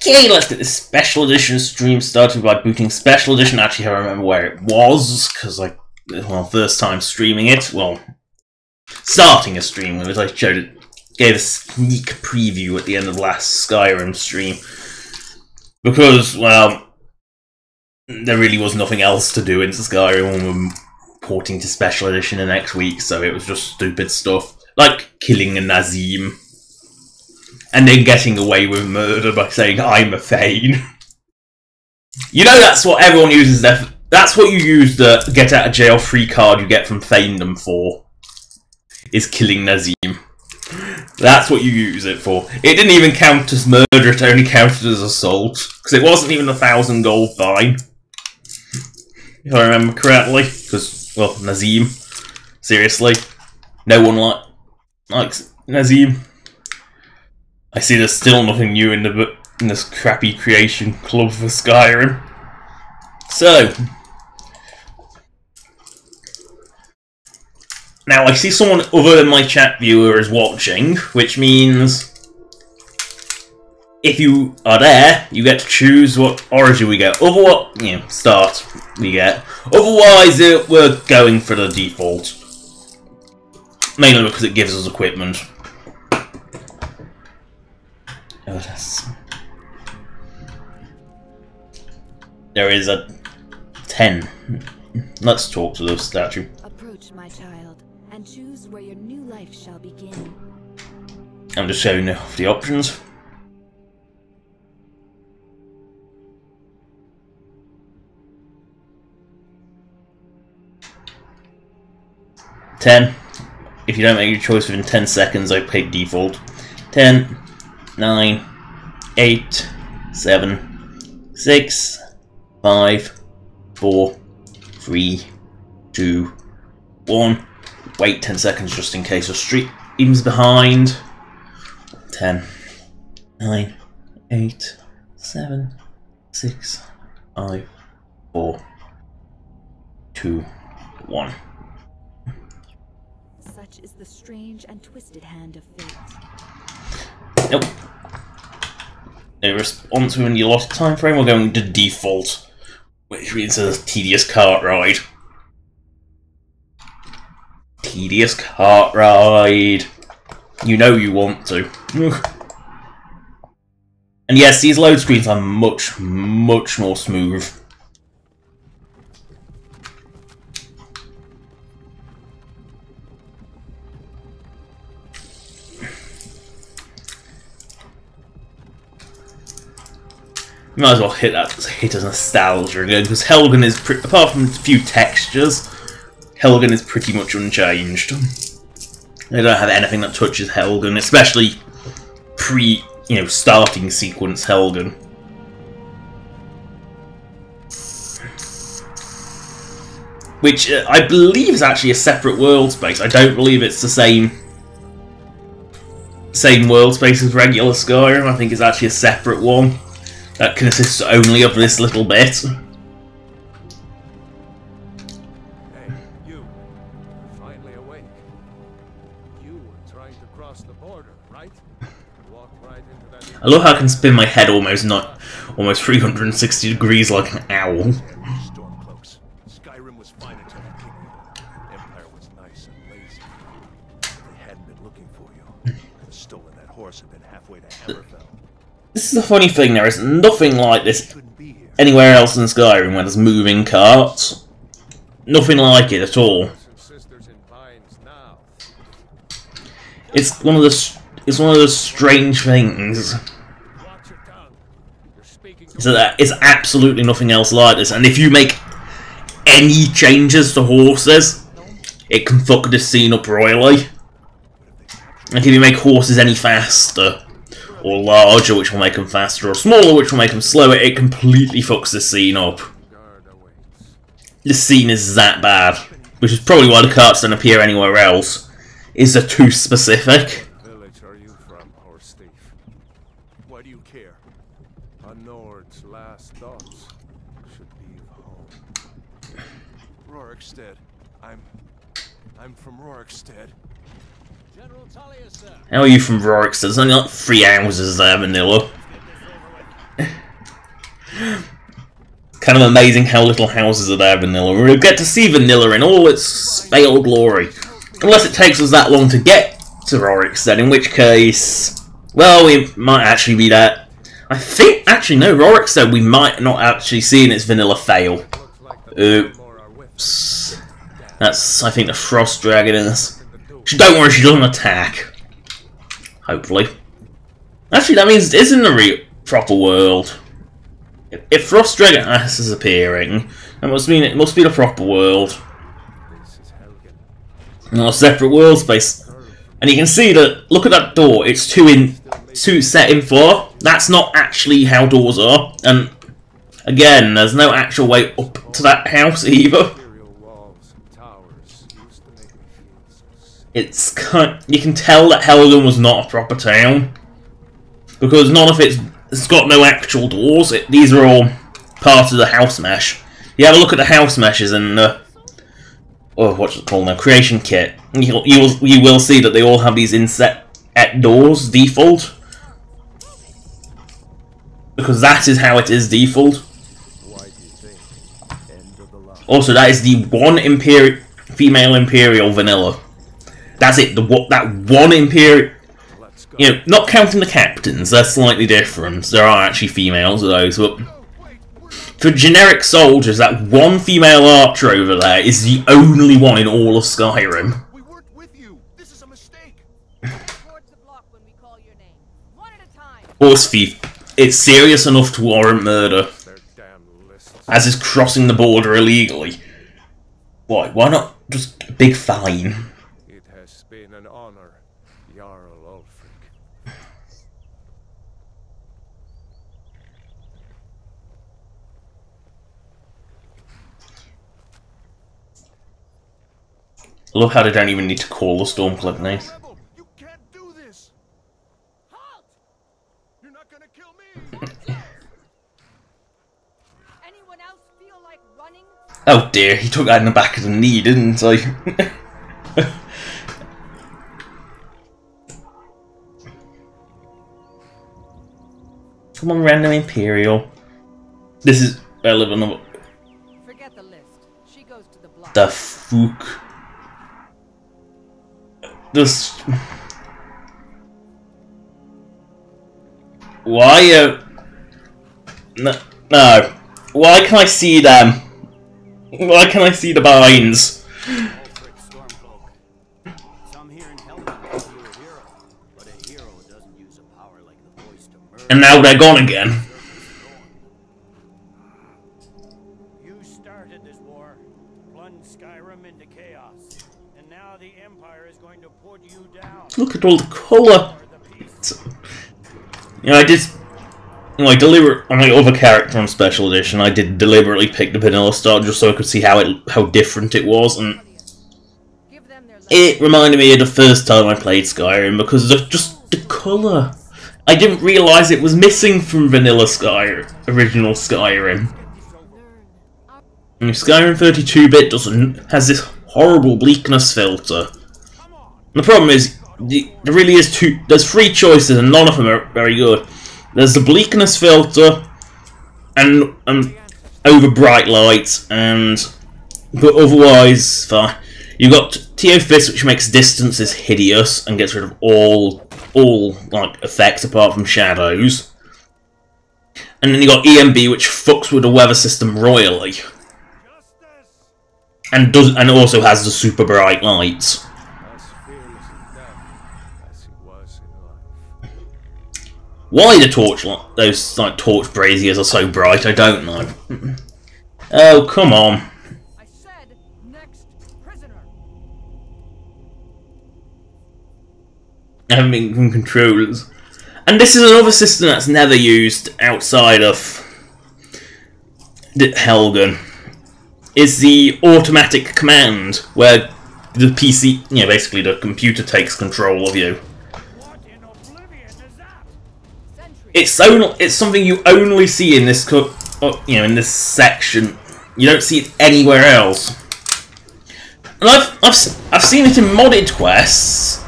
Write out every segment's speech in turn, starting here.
Okay, let's get this special edition stream started by booting special edition. Actually, I remember where it was, because, like, well, first time streaming it, well, starting a stream with it, I showed it, gave a sneak preview at the end of last Skyrim stream, because, well, there really was nothing else to do in Skyrim when we were porting to special edition the next week, so it was just stupid stuff, like killing a Nazim. And then getting away with murder by saying, I'm a Thane. You know that's what everyone uses that's what you use the get out of jail free card you get from Thanedom for. Is killing Nazim. That's what you use it for. It didn't even count as murder, it only counted as assault. Because it wasn't even 1,000 gold fine. If I remember correctly. Because, well, Nazim. Seriously. No one likes Nazim. I see there's still nothing new in this crappy creation club for Skyrim. So, now I see someone other than my chat viewer is watching, which means if you are there, you get to choose what origin we get. Otherwise, start we get. Otherwise, we're going for the default. Mainly because it gives us equipment. There is a 10. Let's talk to the statue. Approach, my child, and choose where your new life shall begin. I'm just showing you the options. Ten. If you don't make your choice within 10 seconds, I pick default. 10. 9, 8, 7, 6, 5, 4, 3, 2, 1. Wait 10 seconds just in case the stream's behind. 10, 9, 8, 7, 6, 5, 4, 2, 1. Such is the strange and twisted hand of fate. Nope. In response within the allotted time frame, we're going to default, which means a tedious cart ride. Tedious cart ride. You know you want to. And yes, these load screens are much, much more smooth. You might as well hit as nostalgia again, because Helgen is, apart from a few textures, Helgen is pretty much unchanged. They don't have anything that touches Helgen, especially starting sequence Helgen. Which I believe is actually a separate world space. I don't believe it's the same world space as regular Skyrim. I think it's actually a separate one. That consists only of this little bit. Hey, you. Finally awake. You were trying to cross the border, right? Walked right into that. I love how I can spin my head almost 360 degrees like an owl. Stormcloaks. Skyrim was fine until I came here. Empire was nice and lazy. If they hadn't been looking for you, could have stolen that horse and been halfway to Hammerfell. This is the funny thing, there is nothing like this anywhere else in Skyrim where there's moving carts. Nothing like it at all. It's one of the strange things. So that it's absolutely nothing else like this, and if you make any changes to horses, it can fuck this scene up royally. Like if you make horses any faster, or larger, which will make them faster, or smaller, which will make them slower, it completely fucks the scene up. This scene is that bad, which is probably why the carts don't appear anywhere else. Is they're too specific. Village are you from, horse thief? Why do you care? A Nord's last thoughts should be of home. Rorikstead. I'm from Rorikstead. How are you from Rorikstead? There's only like 3 houses there, Manila. Kind of amazing how little houses are there, Vanilla. We'll get to see Vanilla in all its failed glory. Unless it takes us that long to get to Rorikstead, in which case... Well, we might actually be there. I think... Actually, no, Rorikstead we might not actually see in its Vanilla fail. Oops. That's, I think, the Frost Dragon in this. Don't worry, she doesn't attack. Hopefully. Actually, that means it is in the proper world. If Frost Dragon Ass is appearing, that must mean it must be the proper world. Not a separate world space. And you can see that, look at that door, it's two set in 4. That's not actually how doors are. And again, there's no actual way up to that house either. It's you can tell that Helgen was not a proper town. Because none of it's got no actual doors. These are all part of the house mesh. You have a look at the house meshes and what's it called now? Creation kit. You will see that they all have these inset doors default, because that is how it is default. Also, that is the one female Imperial vanilla. That's it. That one Imperial. You know, not counting the captains, they're slightly different. There are actually females of those, but for generic soldiers, that one female archer over there is the only one in all of Skyrim. We worked with you. This is a mistake. Towards the block when we call your name. One at a time. Horse it's serious enough to warrant murder, as is crossing the border illegally. Why not just a big fine? It has been an honor, Jarl Ulfric. I love how they don't even need to call the Stormcloak names. You can't do this. Halt! You're not gonna kill me. Anyone else feel like running? Oh dear, he took that in the back of the knee, didn't I? Come on, random Imperial. This is relevant. Forget the list. She goes to the block. The fuck? This. Why? No. Why can I see them? Why can I see the vines? And now they're gone again. You started this war, plunged Skyrim into chaos, and now the Empire is going to put you down. Look at all the colour. You know, I did. On my other character on Special Edition, I did deliberately pick the vanilla style just so I could see how different it was, and it reminded me of the first time I played Skyrim because of just the colour. I didn't realise it was missing from vanilla original Skyrim. And Skyrim 32-bit has this horrible bleakness filter. And the problem is, there really is there's 3 choices and none of them are very good. There's the bleakness filter, and over bright lights, but otherwise fine. You've got Teofist, which makes distances hideous and gets rid of all like effects apart from shadows. And then you got EMB, which fucks with the weather system royally, and also has the super bright lights. Why those torch braziers are so bright, I don't know. Oh, come on. I said next prisoner. Having controllers. And this is another system that's never used outside of Helgen. Is the automatic command, where the PC, basically the computer takes control of you. It's something you only see in this in this section. You don't see it anywhere else. And I've seen it in modded quests.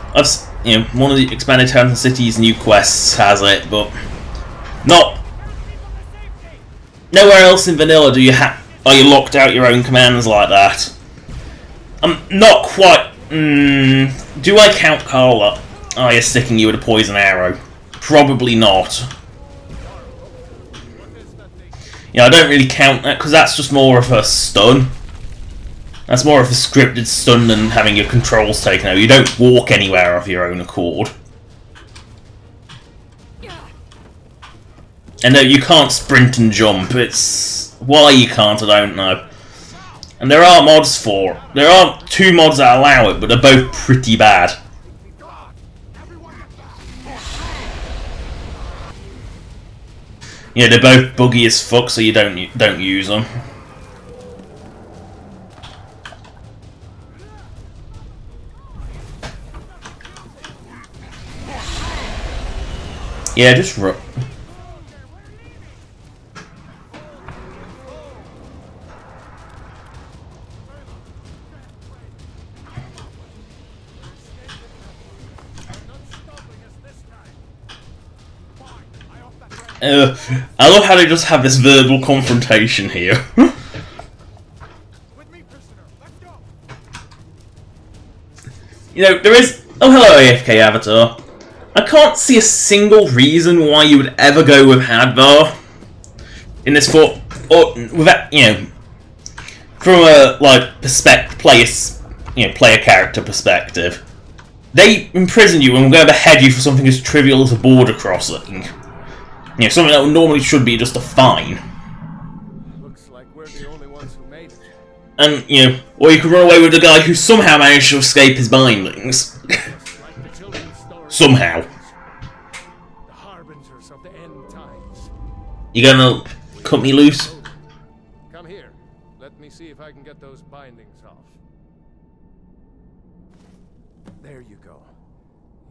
One of the expanded towns and cities new quests has it, but not nowhere else in vanilla are you locked out your own commands like that. I'm not quite. Do I count Carla? Oh, you're sticking you with a poison arrow. Probably not. Yeah, I don't really count that because that's just more of a stun. That's more of a scripted stun than having your controls taken over. You don't walk anywhere of your own accord. And no, you can't sprint and jump. It's why you can't, I don't know. And there are mods for it. There are 2 mods that allow it, but they're both pretty bad. Yeah, they're both buggy as fuck, so you don't use them. Yeah, just I love how they just have this verbal confrontation here. You know, there is... Oh, hello, AFK Avatar. I can't see a single reason why you would ever go with Hadvar in this fort, or without, you know, from a like player character perspective. They imprison you and will go behead you for something as trivial as a border crossing. You know, something that normally should be just a fine. Looks like we're the only ones who made it. And, you know, or you could run away with a guy who somehow managed to escape his bindings. Somehow. The harbingers of the end times. You gonna cut me loose? Come here. Let me see if I can get those bindings off. There you go.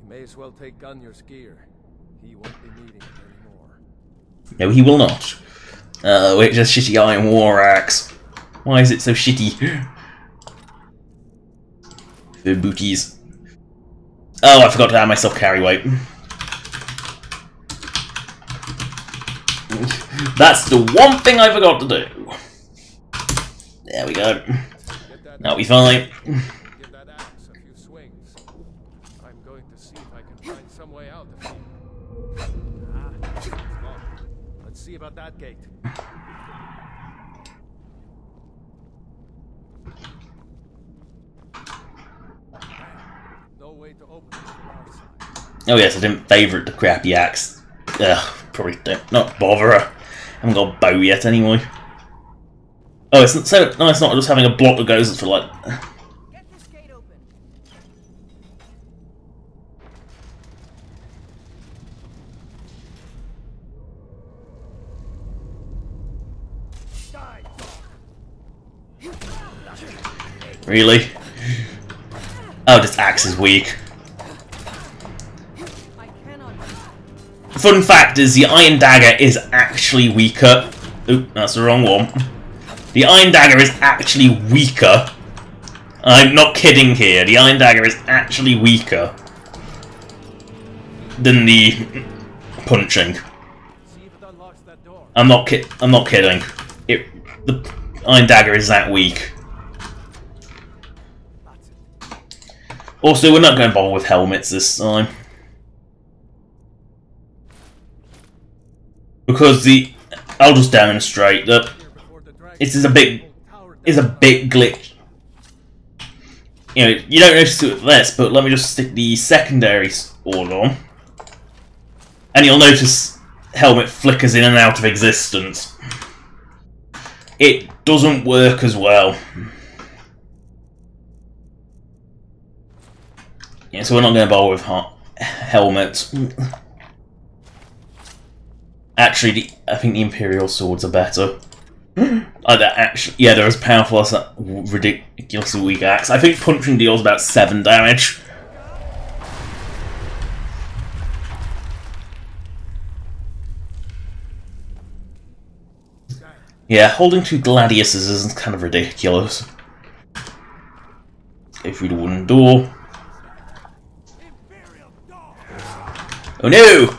You may as well take Gunyor's gear. He won't be needing it anymore. No, he will not. Wait, just shitty iron war axe. Why is it so shitty? The booties. Oh, I forgot to add myself carry weight. That's the one thing I forgot to do. There we go. That'll be fine. Give that axe a few swings. I'm going to see if I can find some way out of here. Let's see about that gate. No way to open it from our side. Oh yes, I didn't favourite the crappy axe. Ugh, probably don't. Not bother. I haven't got a bow yet anyway. Oh, it's not so. No, it's not just having a block that goes for like. Get this gate open. Really? Oh, this axe is weak. I cannot. Fun fact is, the iron dagger is actually weaker. Oop, that's the wrong one. The iron dagger is actually weaker. I'm not kidding here. The iron dagger is actually weaker than the punching. See if it unlocks that door. I'm not kidding. The iron dagger is that weak. Also, we're not going to bother with helmets this time. Because I'll just demonstrate that it is a big glitch. You know, you don't notice it with this, but let me just stick the secondary sword on. And you'll notice helmet flickers in and out of existence. It doesn't work as well. Yeah, so we're not going to bother with helmets. Actually, I think the Imperial swords are better. They're as powerful as that ridiculously weak axe. I think punching deals about 7 damage. Yeah, holding 2 gladiuses is kind of ridiculous. Go through the wooden door. Oh no!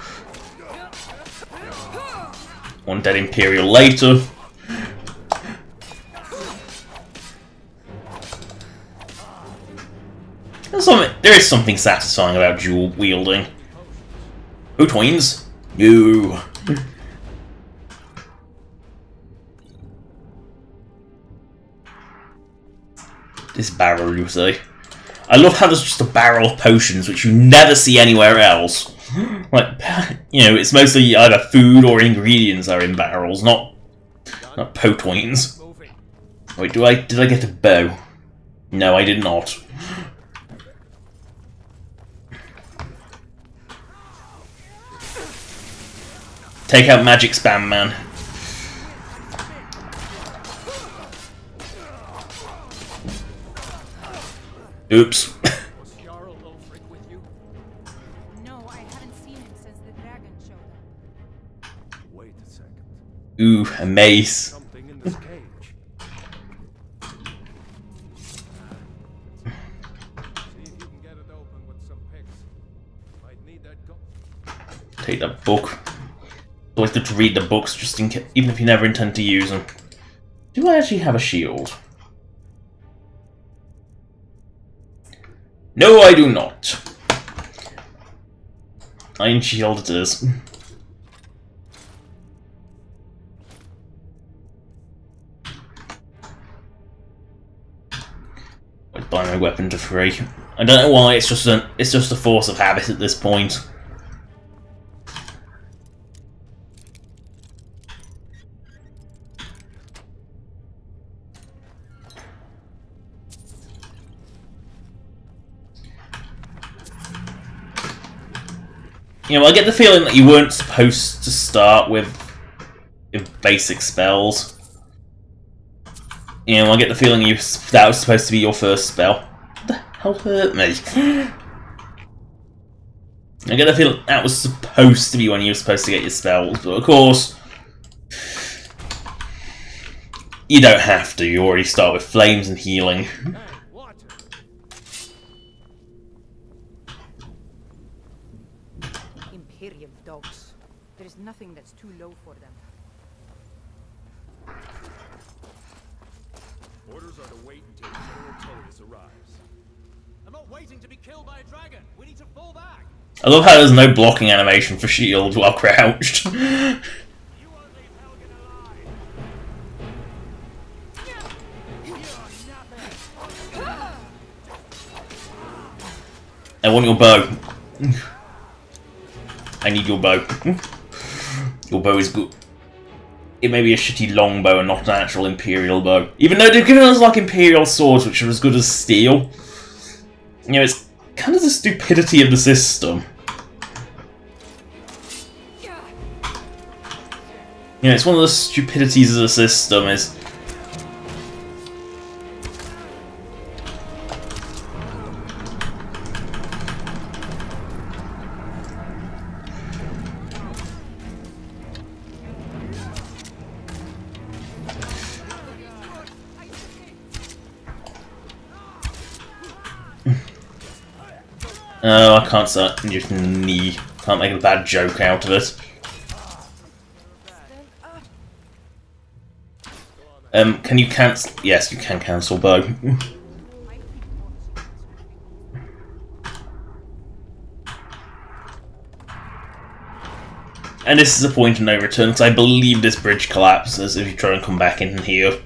One dead Imperial later. There is something satisfying about dual wielding. Who twins? No. This barrel, you say? I love how there's just a barrel of potions which you never see anywhere else. Like, you know, it's mostly either food or ingredients are in barrels, not potwines. Wait, did I get a bow? No, I did not. Take out magic spam, man. Oops. No, I haven't seen him since the dragon showed up. Wait a second. Ooh, a mace. Something in this cage. See if you can get it open with some picks. Might need that go. Take that book. Always good to read the books, just in case, even if you never intend to use them. Do I actually have a shield? No, I do not. Iron shield it is. I'd buy my weapon to free. I don't know why. It's just a force of habit at this point. You know, I get the feeling that you weren't supposed to start with basic spells. You know, I get the feeling that was supposed to be your first spell. What the hell hurt me? I get the feeling that was supposed to be when you were supposed to get your spells, but of course, you don't have to. You already start with flames and healing. Imperium dogs. There is nothing that's too low for them. Orders are to wait until General Totus arrives. I'm not waiting to be killed by a dragon. We need to fall back. I love how there's no blocking animation for shields while crouched. You won't leave Helgen alive. You're nothing. I want your bow. I need your bow. Your bow is good. It may be a shitty long bow and not an actual Imperial bow. Even though they've given us like Imperial swords which are as good as steel. You know, it's kind of the stupidity of the system. You know, it's one of the stupidities of the system is... Oh, I can't start using the knee. Can't make a bad joke out of it. Can you cancel? Yes, you can cancel bow. And this is a point of no return, because I believe this bridge collapses if you try and come back in here.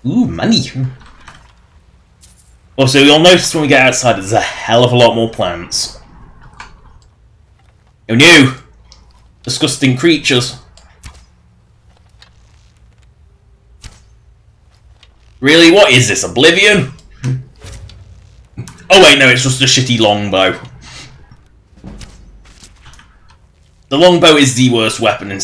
Ooh, money! Also, you'll notice when we get outside there's a hell of a lot more plants. Oh no! Disgusting creatures. Really? What is this? Oblivion? Oh wait, no, it's just a shitty longbow. The longbow is the worst weapon in...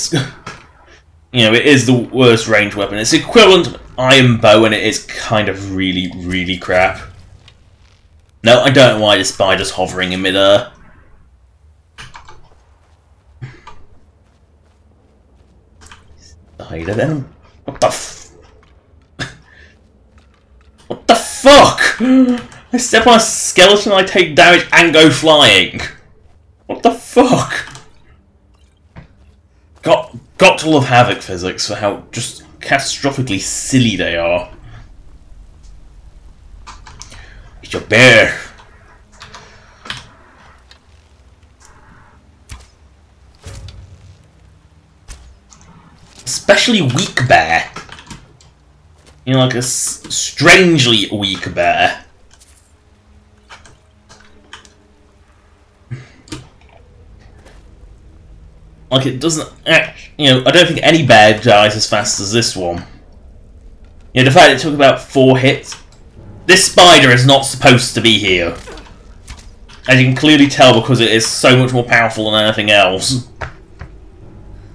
You know, it is the worst ranged weapon. It's equivalent to an iron bow and it is kind of really, really crap. No, I don't know why the spider's hovering in midair. Spider venom? What the f... What the fuck? I step on a skeleton, I take damage and go flying. What the fuck? Got to love Havoc physics for how just catastrophically silly they are. It's your bear. Especially weak bear. You know, like a strangely weak bear. Like, it doesn't act, you know, I don't think any bear dies as fast as this one. You know, the fact it took about 4 hits. This spider is not supposed to be here. As you can clearly tell because it is so much more powerful than anything else.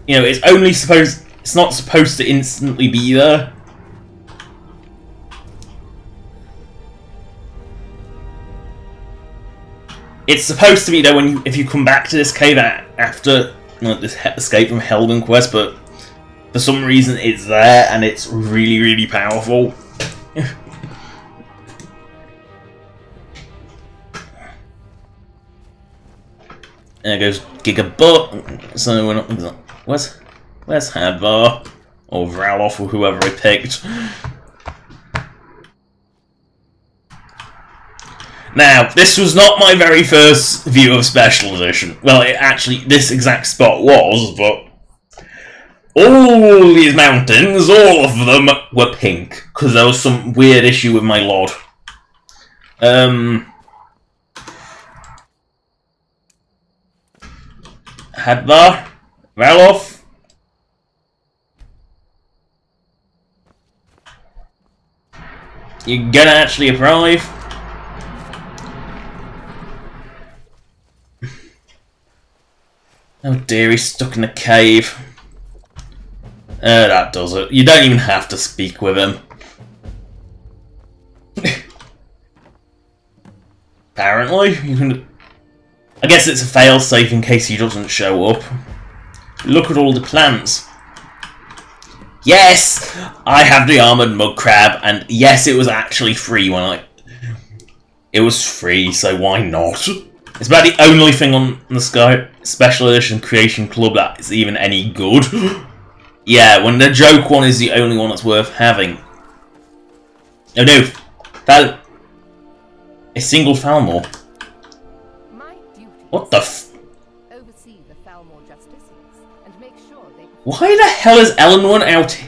You know, it's not supposed to instantly be there. It's supposed to be there if you come back to this cave after this escape from Helden quest, but for some reason it's there and it's really, really powerful. There goes Gigabutt. So we're not. Where's Hadvar or Vraloff or whoever I picked? Now, this was not my very first view of Special Edition. Well, this exact spot was, but all these mountains, all of them, were pink, because there was some weird issue with my LOD. Hadvar? Vraloff? You're gonna actually arrive? Oh dear, he's stuck in a cave. That does it. You don't even have to speak with him. Apparently, you can. I guess it's a fail-safe in case he doesn't show up. Look at all the plants. Yes! I have the armoured mud crab, and yes, it was actually free when I... It was free, so why not? It's about the only thing on the Sky Special Edition Creation Club that is even any good. Yeah, when the joke one is the only one that's worth having. Oh no! A single Falmor. What the oversee the Falmor Justicians and make sure they... Why the hell is Ellen one out?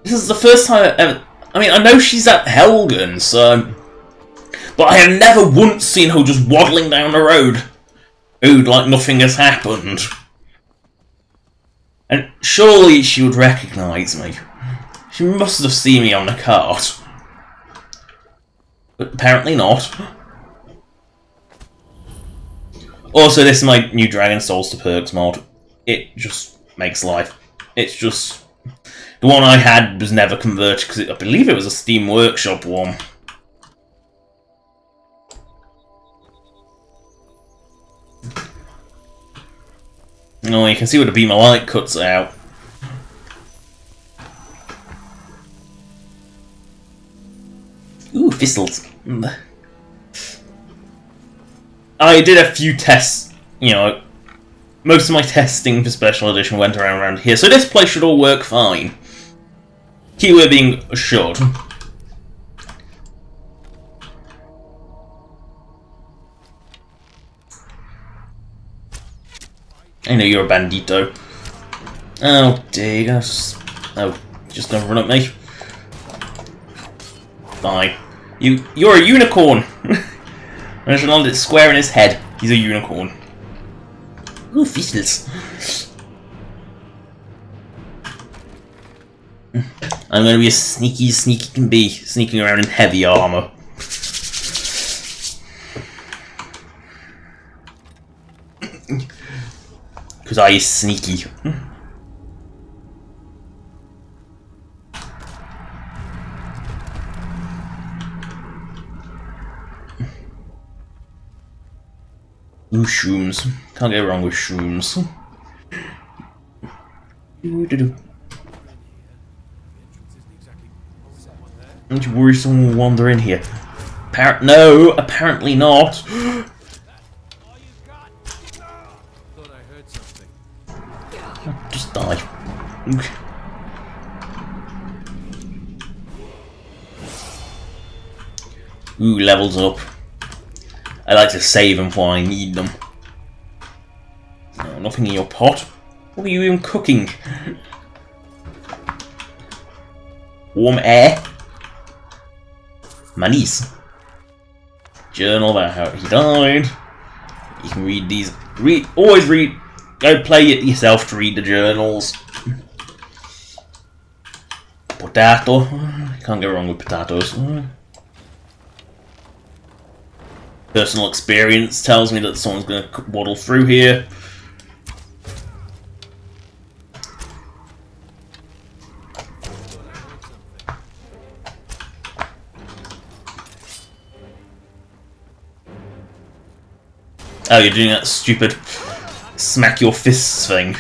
This is the first time I ever... I mean, I know she's at Helgen, so... But I have never once seen her just waddling down the road. Ooh, like nothing has happened. And surely she would recognise me. She must have seen me on the cart. But apparently not. Also, this is my new Dragon Souls to Perks mod. It just makes life. It's just... The one I had was never converted because I believe it was a Steam Workshop one. Oh, you can see what the beam of light cuts out. Ooh, thistles. I did a few tests, you know, most of my testing for Special Edition went around here, so this place should all work fine. Keyword being should. I know you're a bandito. Oh dear, you're gonna just gonna run at me. Fine. You're a unicorn! I should land it square in his head. He's a unicorn. Ooh, thistles. I'm gonna be as sneaky as sneaky can be, sneaking around in heavy armor. Because I is sneaky. Ooh, shrooms. Can't go wrong with shrooms. Don't you worry someone will wander in here? No, apparently not. Thought I heard something. Just die. Ooh, levels up. I like to save them before I need them. No, nothing in your pot. What are you even cooking? Warm air. Monies. Journal about how he died. You can read these. Always read. Go play it yourself to read the journals. Potato. Can't go wrong with potatoes. Personal experience tells me that someone's going to waddle through here. Oh, you're doing that stupid smack your fists thing.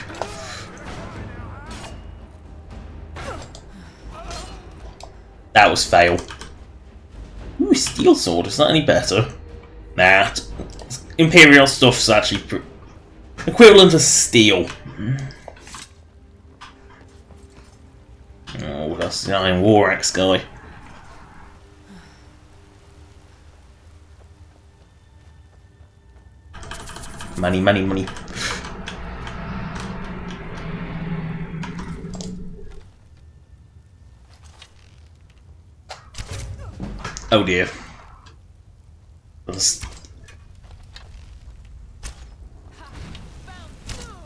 That was fail. Ooh, steel sword. Is that any better? Nah. Imperial stuff's actually equivalent to steel. Oh, that's the Iron War Axe guy. Money, money, money. Oh dear.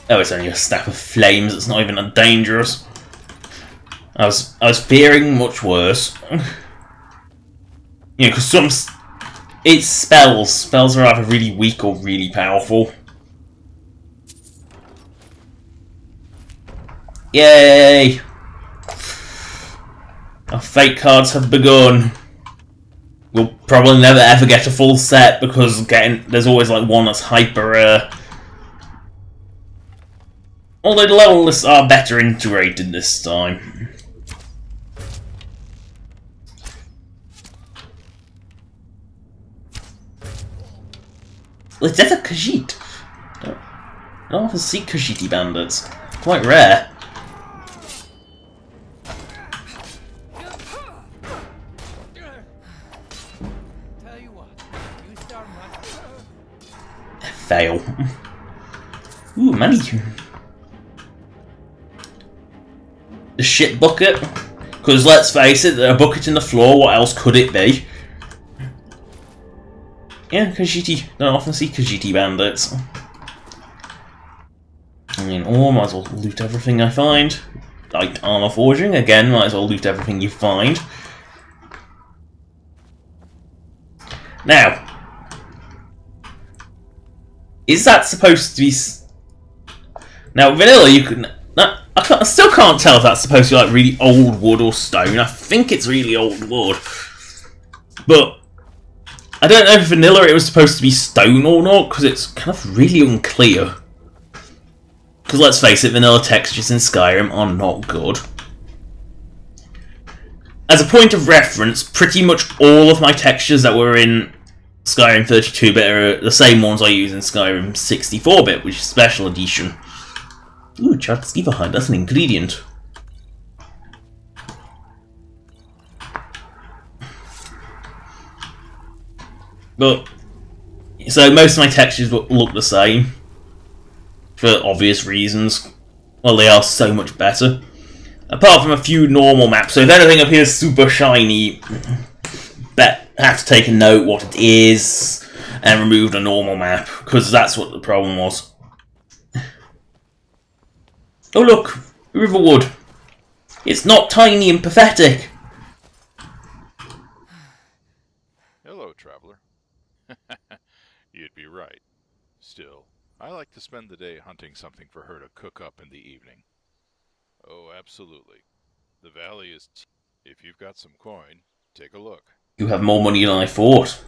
Oh, it's only a stack of flames. It's not even that dangerous. I was fearing much worse. You know, because it's spells. Spells are either really weak or really powerful. Yay! Our fate cards have begun. We'll probably never ever get a full set because there's always like one that's hyper rare. Although the level lists are better integrated this time. Let's a Khajiit. I don't often see Khajiiti bandits. Quite rare. Tell you what, you start Fail. Ooh, money. The shit bucket. Because let's face it, a bucket in the floor, what else could it be? Yeah, Khajiiti. Don't often see Khajiiti bandits. I mean, or might as well loot everything I find. Like armor forging, again, might as well loot everything you find. Now, is that supposed to be... Now, vanilla, you can... I still can't tell if that's supposed to be like really old wood or stone. I think it's really old wood. But I don't know if vanilla it was supposed to be stone or not, because it's kind of really unclear. Because let's face it, vanilla textures in Skyrim are not good. As a point of reference, pretty much all of my textures that were in Skyrim 32-bit are the same ones I use in Skyrim 64-bit, which is Special Edition. Ooh, charred Steverhide, that's an ingredient. But, so most of my textures look the same. For obvious reasons. Well, they are so much better. Apart from a few normal maps, so if anything appears super shiny, have to take a note what it is, and remove the normal map, because that's what the problem was. Oh look, Riverwood. It's not tiny and pathetic. Hello, traveler. You'd be right. Still, I like to spend the day hunting something for her to cook up in the evening. Oh, absolutely. The valley is... If you've got some coin, take a look. You have more money than I thought.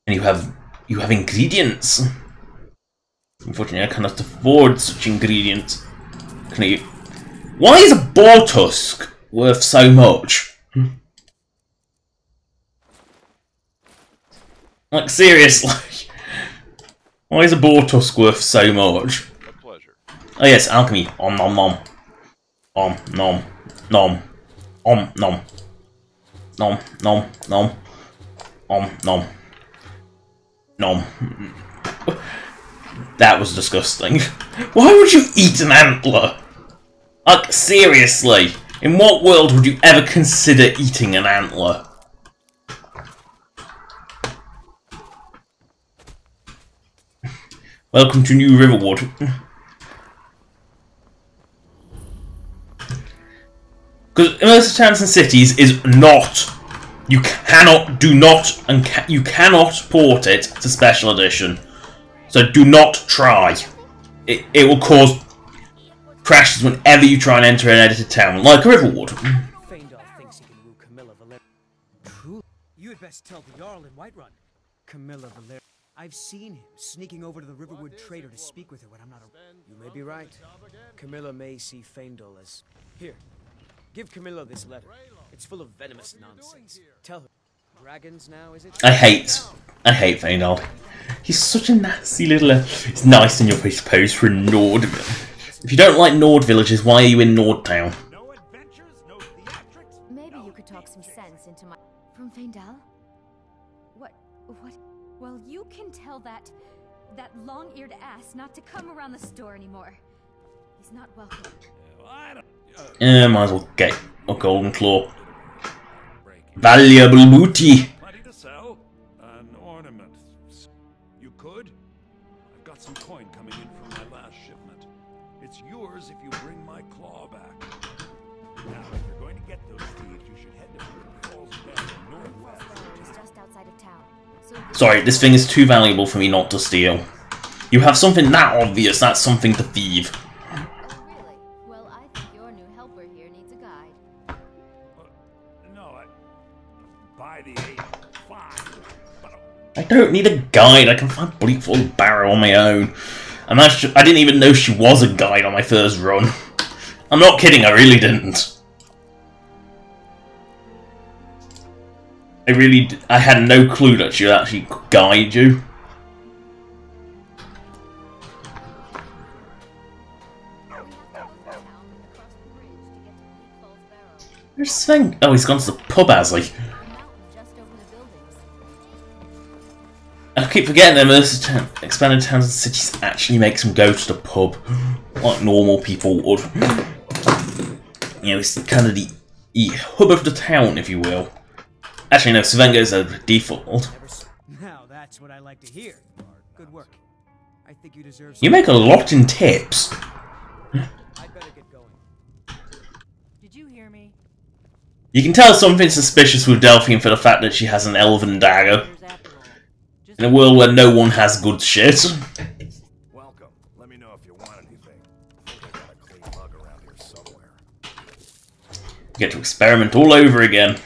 And you have ingredients. Unfortunately, I cannot afford such ingredients. Why is a boar tusk worth so much? Like, seriously. Why is a boar tusk worth so much? A pleasure. Oh yes, alchemy. Om nom nom. Om nom nom. Om nom. Nom nom nom. Om nom. Nom. That was disgusting. Why would you eat an antler? Like, seriously. In what world would you ever consider eating an antler? Welcome to New Riverwood. Because Immersive Towns and Cities is not... You cannot, do not, and you cannot port it to Special Edition. So do not try. It will cause crashes whenever you try and enter an edited town, like Riverwood. Faendal thinks he can woo Camilla Valer. Truly, you had best tell the Jarl in Whiterun. Camilla Valer. I've seen him sneaking over to the Riverwood trader to speak with her when I'm not around. You may be right. Camilla may see Faendal as... Here, give Camilla this letter. It's full of venomous nonsense. Tell her. Dragons now, is it? I hate Faendal. He's such a nasty little... It's nice in your face pose for Nord. If you don't like Nord villages, why are you in Nordtown? No adventures, no theatrics. Maybe you could talk some sense into my... From Faendal? What? Well, you can tell that long-eared ass not to come around the store anymore. He's not welcome. Might as well get a golden claw. Valuable booty. Plenty to sell. An ornament. You could? I've got some coin coming in from my last shipment. It's yours if you bring my claw back. Now, if you're going to get those thieves, you should head to Bleak Falls Barrow, northwest. It's just outside of town. So Sorry, this thing is too valuable for me not to steal. You have something that obvious, that's something to thieve. really? Well, I think your new helper here needs a guide. No, buy the 8. Fine. I don't need a guide, I can find Bleak Falls Barrow on my own. And I didn't even know she was a guide on my first run. I'm not kidding, I really didn't. I had no clue that she would actually guide you. Where's Sven? Oh, he's gone to the pub, has he? I keep forgetting that Immersive Expanded Towns and Cities actually makes him go to the pub, like normal people would. You know, it's kind of the hub of the town, if you will. Actually, no, Sven goes over default. Now that's what I like to hear. Good work. I think you deserve. You make a lot in tips. I better get going. Did you hear me? You can tell something suspicious with Delphine for the fact that she has an elven dagger. Here's after all. Just In a world where no one has good shit. Welcome. Let me know if you want anything. I think I got a clean mug around here somewhere. You get to experiment all over again.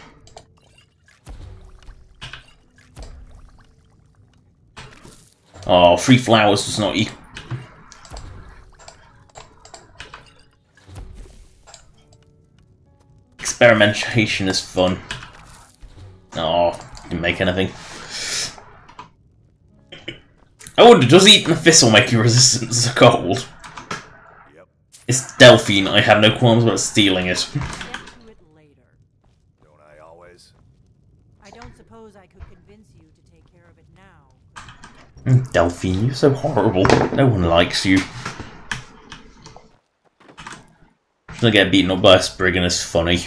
Oh, free flowers does not equal. Experimentation is fun. Oh, didn't make anything. I wonder, does eating a thistle make you resistant to cold? Yep. It's Delphine, I have no qualms about stealing it. get to it later. Don't I always? I don't suppose I could convince you to take care of it now. Delphine, you're so horrible. No one likes you. Gonna get beaten up by a Spriggan is funny.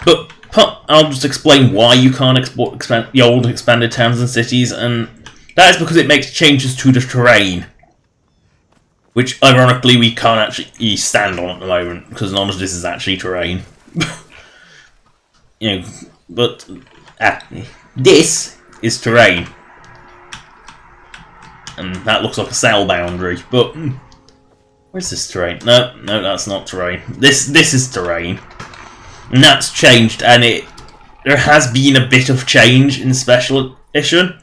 But I'll just explain why you can't expand the old expanded towns and cities, and that is because it makes changes to the terrain, which ironically we can't actually stand on at the moment because none of this is actually terrain. You know, but this is terrain. And that looks like a cell boundary, but where's this terrain? No, that's not terrain. This is terrain, and that's changed. And there has been a bit of change in Special Edition,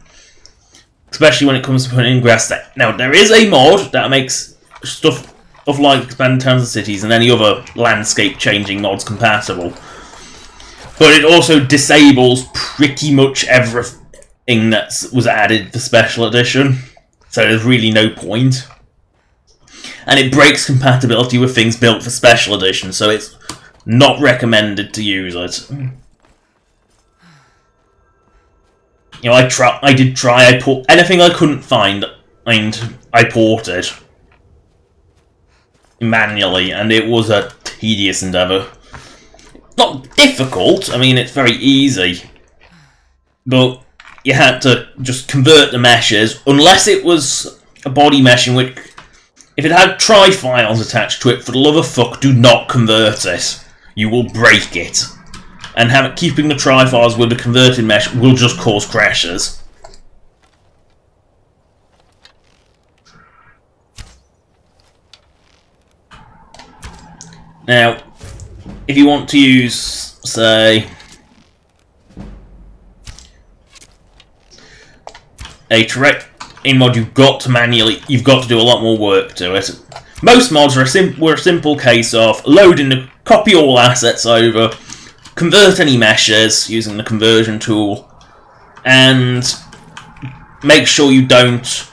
especially when it comes to putting in grass. Now there is a mod that makes stuff like expanded towns and cities and any other landscape changing mods compatible. But it also disables pretty much everything that was added for Special Edition, so there's really no point. And it breaks compatibility with things built for Special Edition, so it's not recommended to use it. You know, I did try, I put anything I couldn't find, and I ported manually, and it was a tedious endeavour. Not difficult, I mean, it's very easy, but you had to just convert the meshes, unless it was a body mesh in which, if it had tri-files attached to it, for the love of fuck, do not convert it. You will break it. And keeping the tri-files with the converted mesh will just cause crashes. Now, if you want to use, say, a terrain mod, you've got to do a lot more work to it. Most mods were a simple case of loading the copy all assets over, convert any meshes using the conversion tool, and make sure you don't,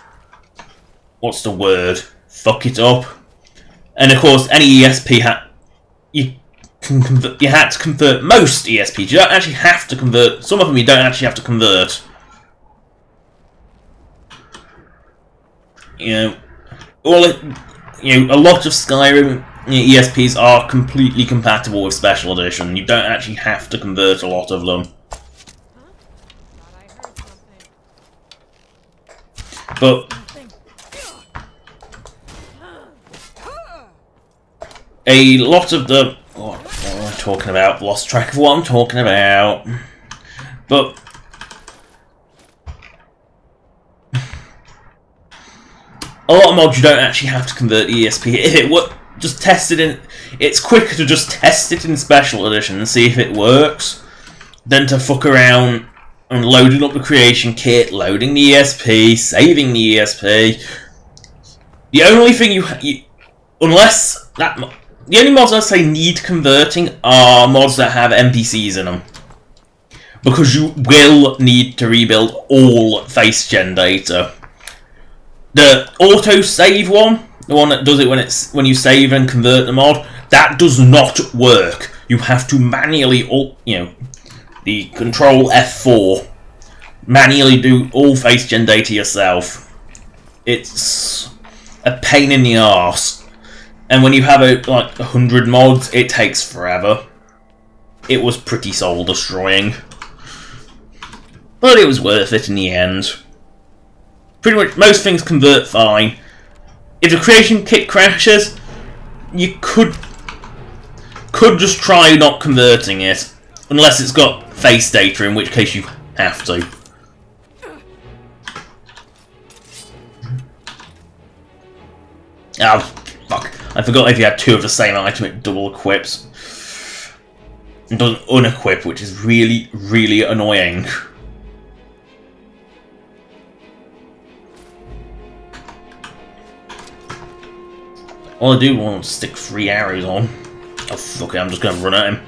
what's the word, fuck it up. And of course, any ESP you had to convert most ESPs. You don't actually have to convert. Some of them you don't actually have to convert. You know, a lot of Skyrim ESPs are completely compatible with Special Edition. You don't actually have to convert a lot of them. But a lot of the... What am I talking about? Lost track of what I'm talking about. But a lot of mods you don't actually have to convert ESP. If it were just test it in, it's quicker to just test it in Special Edition and see if it works than to fuck around and loading up the creation kit, loading the ESP, saving the ESP. The only thing the only mods I'd say need converting are mods that have NPCs in them, because you will need to rebuild all face gen data. The auto-save one, the one that does it when you save and convert the mod, that does not work. You have to manually, the Control F4, manually do all face gen data yourself. It's a pain in the arse. And when you have like 100 mods, it takes forever. It was pretty soul destroying, but it was worth it in the end. Pretty much most things convert fine. If the creation kit crashes, you could just try not converting it, unless it's got face data, in which case you have to. Oh, fuck. I forgot if you had two of the same item, it double equips. It doesn't unequip, which is really, really annoying. All I do want to stick 3 arrows on. Oh, fuck it, I'm just going to run at him.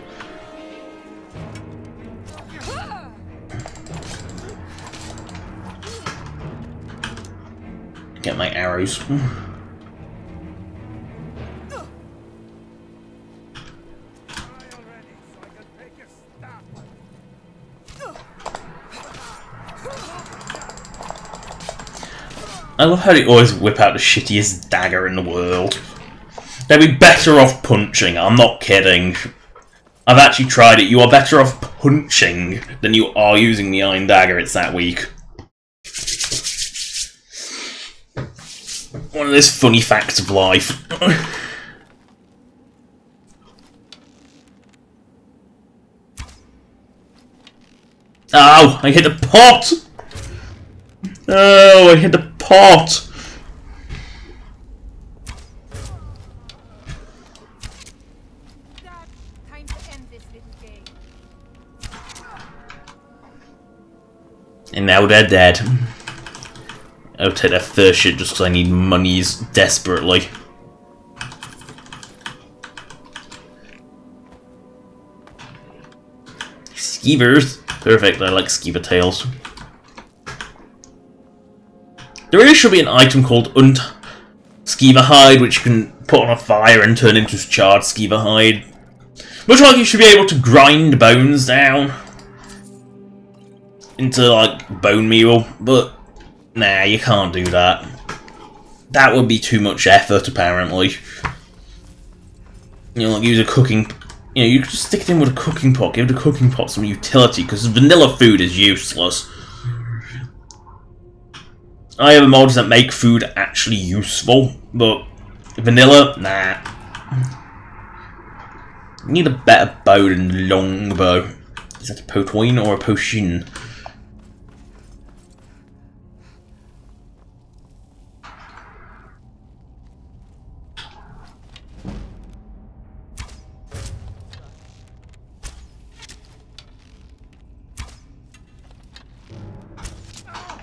Get my arrows. I love how they always whip out the shittiest dagger in the world. They'd be better off punching, I'm not kidding. I've actually tried it, you are better off punching than you are using the iron dagger, it's that weak. One of those funny facts of life. Ow! I hit the pot! Oh, I hit the pot! Dad, time to end this little game. And now they're dead. I'll take their first shit just because I need monies desperately. Skeevers. Perfect, I like skeever tails. There really should be an item called Skeever Hide, which you can put on a fire and turn into charred Skeever Hide. Much like you should be able to grind bones down into, like, bone meal, but nah, you can't do that. That would be too much effort, apparently. You know, like, use a cooking... You know, you could just stick it in with a cooking pot, give the cooking pot some utility, because vanilla food is useless. I have mods that make food actually useful, but vanilla, nah. You need a better bow than longbow. Is that a potoin or a potion?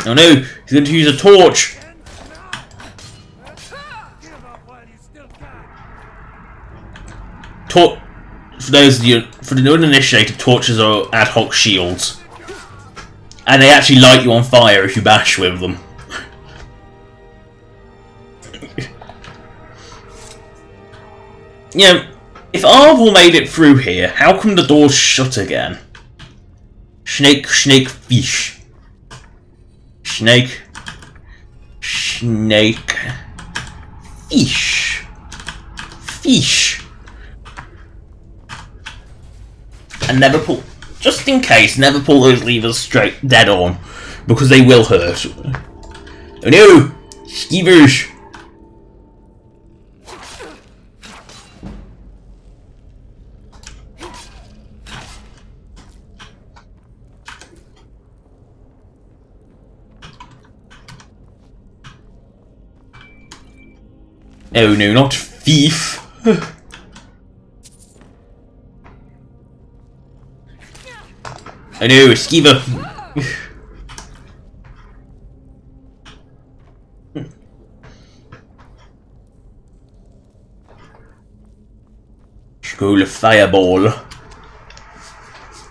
Oh no, he's going to use a torch! For the uninitiated, torches are ad hoc shields. And they actually light you on fire if you bash with them. Yeah, if Arvel made it through here, how come the door's shut again? Snake, snake, fish. Snake. Snake. Fish. Fish. And never pull... Just in case, never pull those levers straight dead on. Because they will hurt. Oh no! Skeevers! Oh no, not thief. Oh no, skeever. Scroll of Fireball.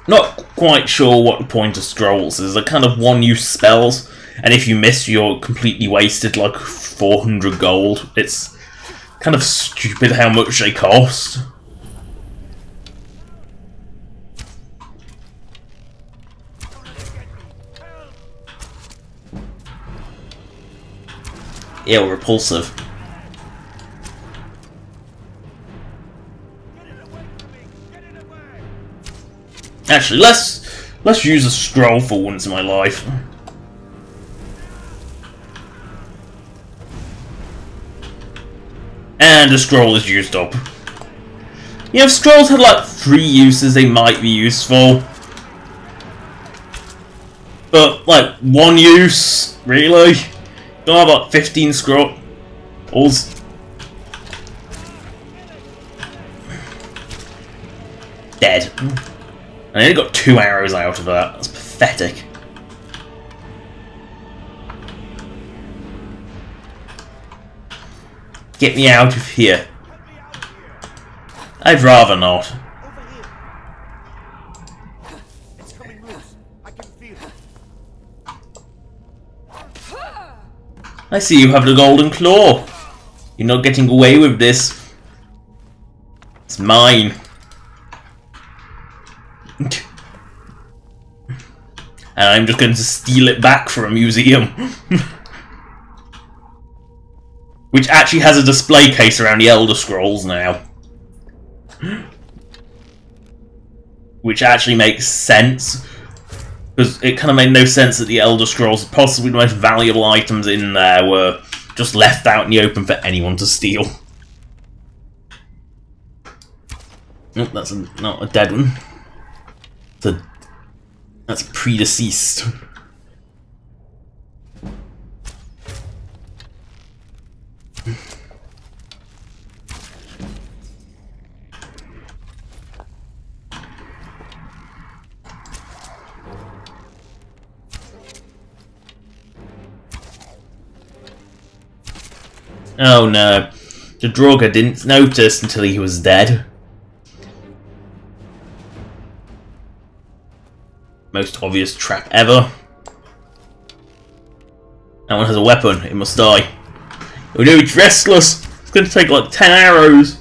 Not quite sure what the point of scrolls is. They're kind of one-use spells, and if you miss, you're completely wasted like 400 gold. It's kind of stupid how much they cost. Yeah, repulsive. Actually, let's use a scroll for once in my life. And the scroll is used up. Yeah, if scrolls had like 3 uses, they might be useful. But like 1 use, really? Don't have like 15 scrolls. Dead. I only got 2 arrows out of that. That's pathetic. Get me out of here. I'd rather not. It's coming loose. I can feel it. I see you have the golden claw. You're not getting away with this. It's mine. And I'm just going to steal it back from a museum. Which actually has a display case around the Elder Scrolls now. Which actually makes sense. Because it kind of made no sense that the Elder Scrolls, possibly the most valuable items in there, were just left out in the open for anyone to steal. Nope, that's not a dead one. That's predeceased. Oh no, the Draugr didn't notice until he was dead. most obvious trap ever. That one has a weapon. It must die. Oh no, it's restless. It's going to take like 10 arrows.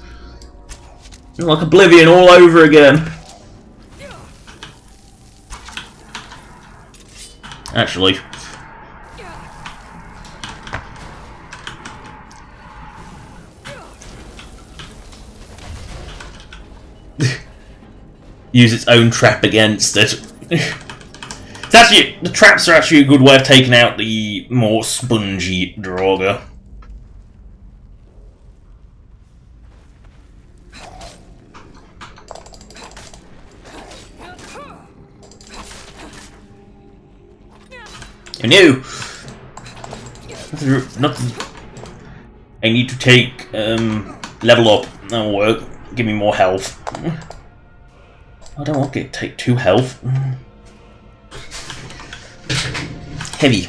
It's like Oblivion all over again. Actually. Use its own trap against it. It's actually, the traps are actually a good way of taking out the more spongy Draugr. No! Nothing. I need to take, level up. That'll work. Give me more health. I don't want to take 2 health. Heavy.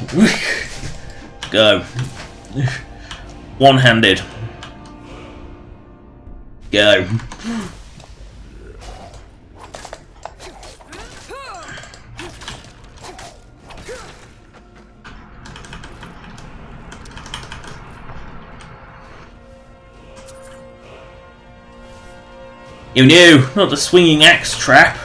Go. One-handed. Go. Oh no, not the swinging axe trap.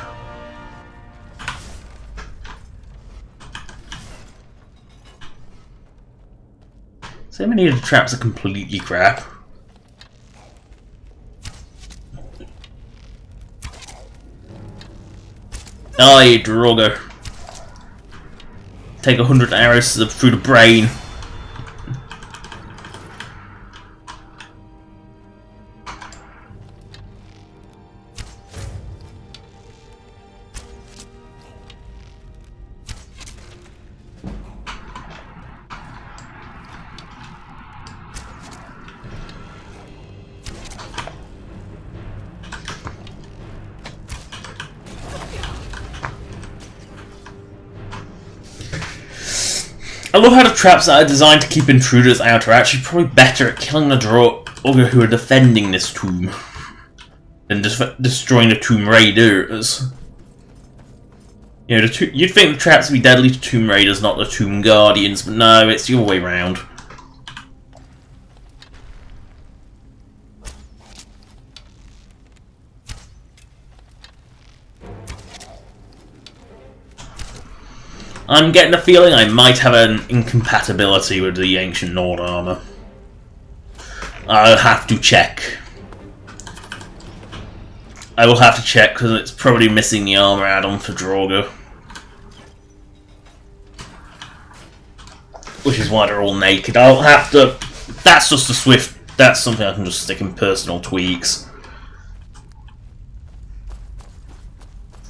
So many of the traps are completely crap. Aye, Draugr. Take 100 arrows through the brain. I love how the traps that are designed to keep intruders out are actually probably better at killing the Draugr who are defending this tomb than destroying the Tomb Raiders. You know, you'd think the traps would be deadly to Tomb Raiders, not the Tomb Guardians, but no, it's the other way round. I'm getting the feeling I might have an incompatibility with the Ancient Nord armor. I'll have to check. I will have to check because it's probably missing the armor add-on for Draugr. Which is why they're all naked. I'll have to... That's just a swift... That's something I can just stick in personal tweaks.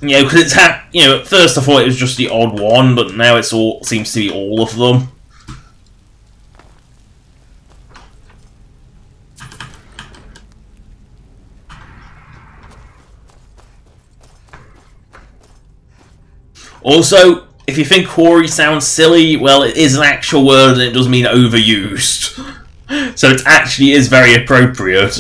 You know, because it's you know, at first I thought it was just the odd one, but now it's all seems to be all of them. Also, if you think hoary sounds silly, well, it is an actual word and it does mean overused. So it actually is very appropriate.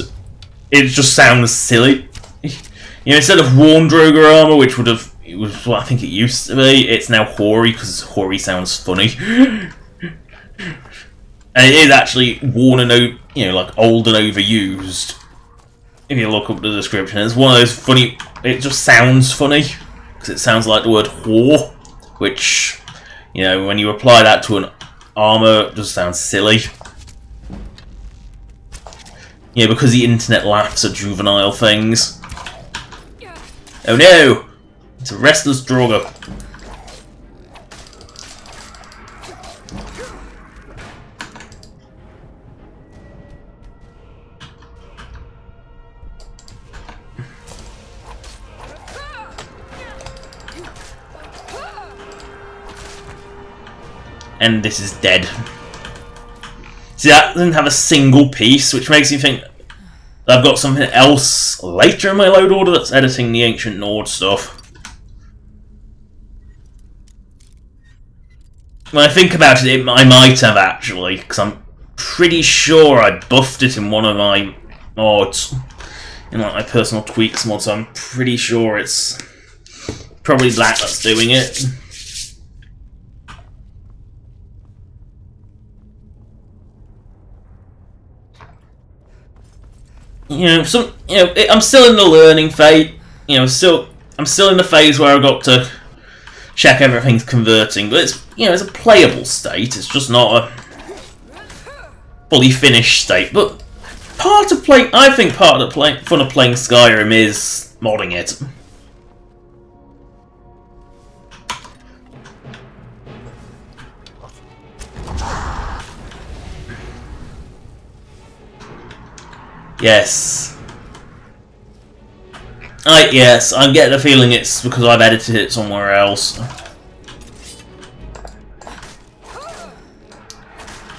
It just sounds silly. You know, instead of worn Draugr armor, which would have, it was what I think it used to be, it's now hoary because hoary sounds funny. And it is actually worn and, you know, like old and overused. If you look up the description, it's one of those funny, it just sounds funny because it sounds like the word whore, which, you know, when you apply that to an armor, it just sounds silly. Yeah, because the internet laughs at juvenile things. Oh no! It's a restless Draugr. And this is dead. See, that doesn't have a single piece, which makes me think I've got something else later in my load order that's editing the Ancient Nord stuff. When I think about it, I might have actually, because I'm pretty sure I buffed it in one of my mods, in like my personal tweaks mod, so I'm pretty sure it's probably that's doing it. I'm still in the learning phase. I'm still in the phase where I've got to check everything's converting, but it's a playable state. It's just not a fully finished state. But I think part of the fun of playing Skyrim is modding it. Yes. Yes, I'm getting the feeling it's because I've edited it somewhere else.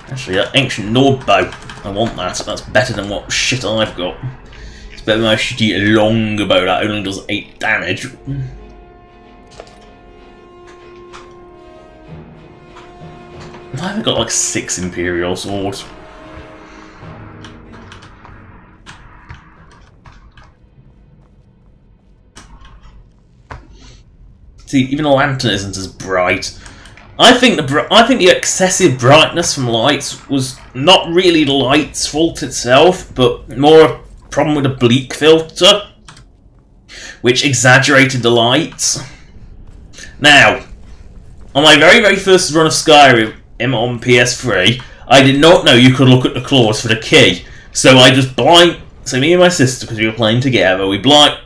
Actually, that ancient Nord bow. I want that. That's better than what shit I've got. It's better than my shitty longbow that only does 8 damage. I haven't got like 6 Imperial swords. See, even a lantern isn't as bright. I think the excessive brightness from lights was not really the light's fault itself, but more a problem with the bleak filter, which exaggerated the lights. Now, on my very first run of Skyrim on PS3, I did not know you could look at the claws for the key, so me and my sister, because we were playing together, we blind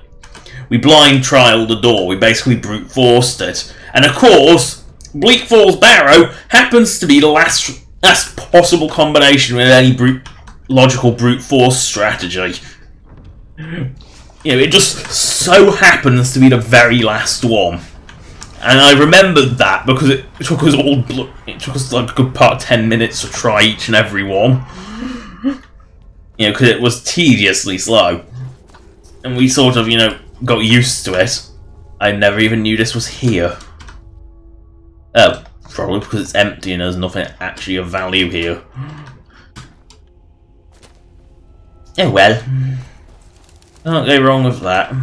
trialed the door. We basically brute forced it, and of course, Bleak Falls Barrow happens to be the last possible combination with any logical brute force strategy. It just so happens to be the very last one, and I remembered that because it took us like a good part of 10 minutes to try each and every one. Because it was tediously slow, and we sort of got used to it. I never even knew this was here. Oh, probably because it's empty and there's nothing actually of value here. Oh well. Can't go wrong with that.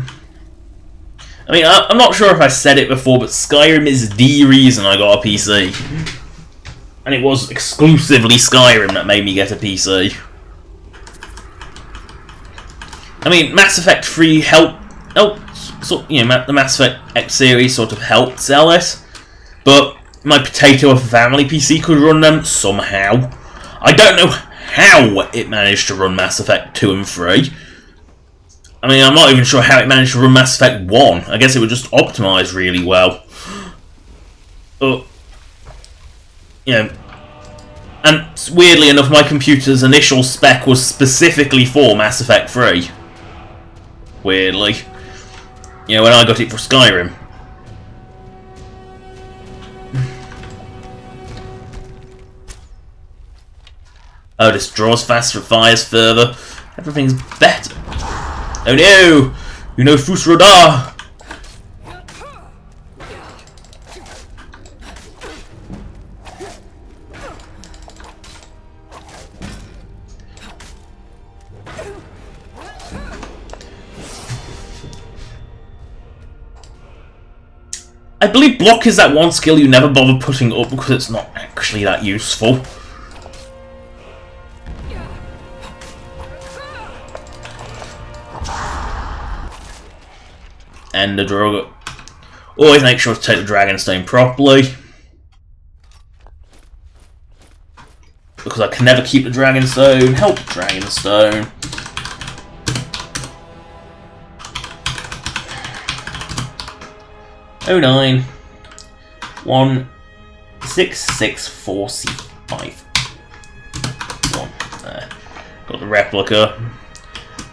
I mean, I'm not sure if I said it before, but Skyrim is the reason I got a PC. And it was exclusively Skyrim that made me get a PC. I mean, Mass Effect 3 helped, the Mass Effect X series sort of helped sell it, but my potato of a family PC could run them somehow. I don't know how it managed to run Mass Effect 2 and 3. I mean, I'm not even sure how it managed to run Mass Effect 1. I guess it would just optimise really well. But, and weirdly enough, my computer's initial spec was specifically for Mass Effect 3. Weirdly. When I got it for Skyrim. Oh, this draws faster, fires further. Everything's better. Oh no! Fus Radar! I believe block is that one skill you never bother putting up because it's not actually that useful. And the drug. Always make sure to take the Dragonstone properly. Because I can never keep the Dragonstone. Help Dragonstone. Oh 09 16645 1 there. Got the replica.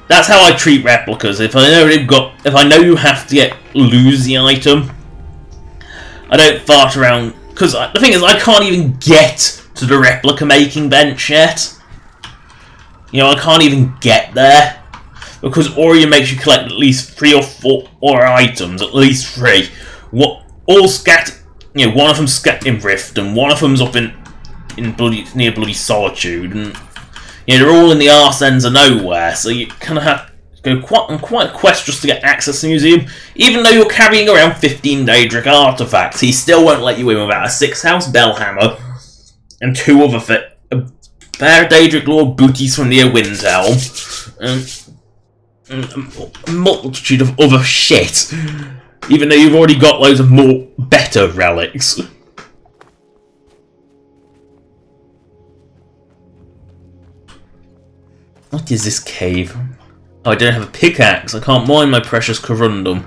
That's how I treat replicas. If I know you have to lose the item, I don't fart around. Because the thing is, I can't even get to the replica making bench yet. I can't even get there because Orion makes you collect at least 3 or 4 items, at least 3. All scat, one of them's scat in Rift, and one of them's up in near Bloody Solitude, and they're all in the arse ends of nowhere. So you kind of go on quite a quest just to get access to the museum. Even though you're carrying around 15 Daedric artifacts, he still won't let you in without a 6-house bellhammer and 2 other pair of Daedric Lord booties from near Windhelm, and a multitude of other shit. Even though you've already got loads of more better relics. What is this cave? Oh, I don't have a pickaxe. I can't mine my precious corundum.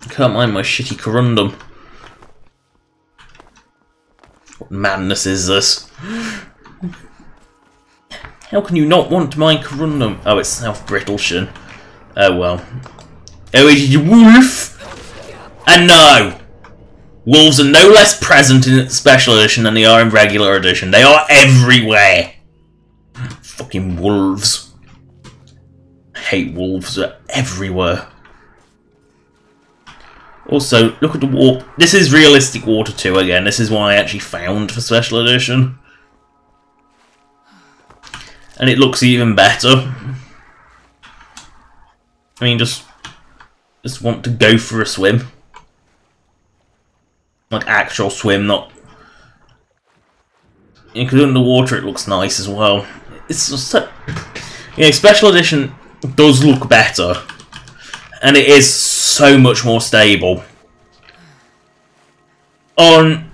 I can't mine my shitty corundum. What madness is this? How can you not want to mine corundum? Oh, it's South Brittleshin. Oh well. Oh, it is a wolf! And no! Wolves are no less present in Special Edition than they are in Regular Edition. They are everywhere! Fucking wolves. I hate wolves. They're everywhere. Also, look at the water. This is realistic water too, again. This is what I actually found for Special Edition. And it looks even better. I mean, just want to go for a swim. Like, actual swim, not... Because underwater it looks nice as well. It's just so... You know, Special Edition does look better. And it is so much more stable. On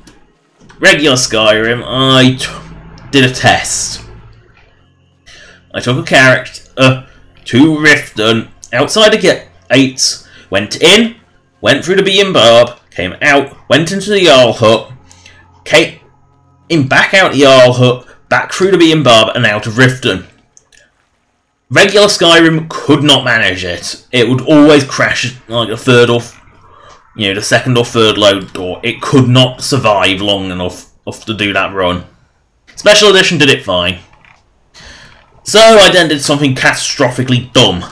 regular Skyrim, I did a test. I took a character to Riften, outside the gates, went in, went through the Bee and Barb, came out, went into the Jarl hut, came in back out the Jarl hut, back through the Bee and Barb, and out of Riften. Regular Skyrim could not manage it. It would always crash like the third or, you know, the second or third load door. It could not survive long enough to do that run. Special Edition did it fine. So I then did something catastrophically dumb.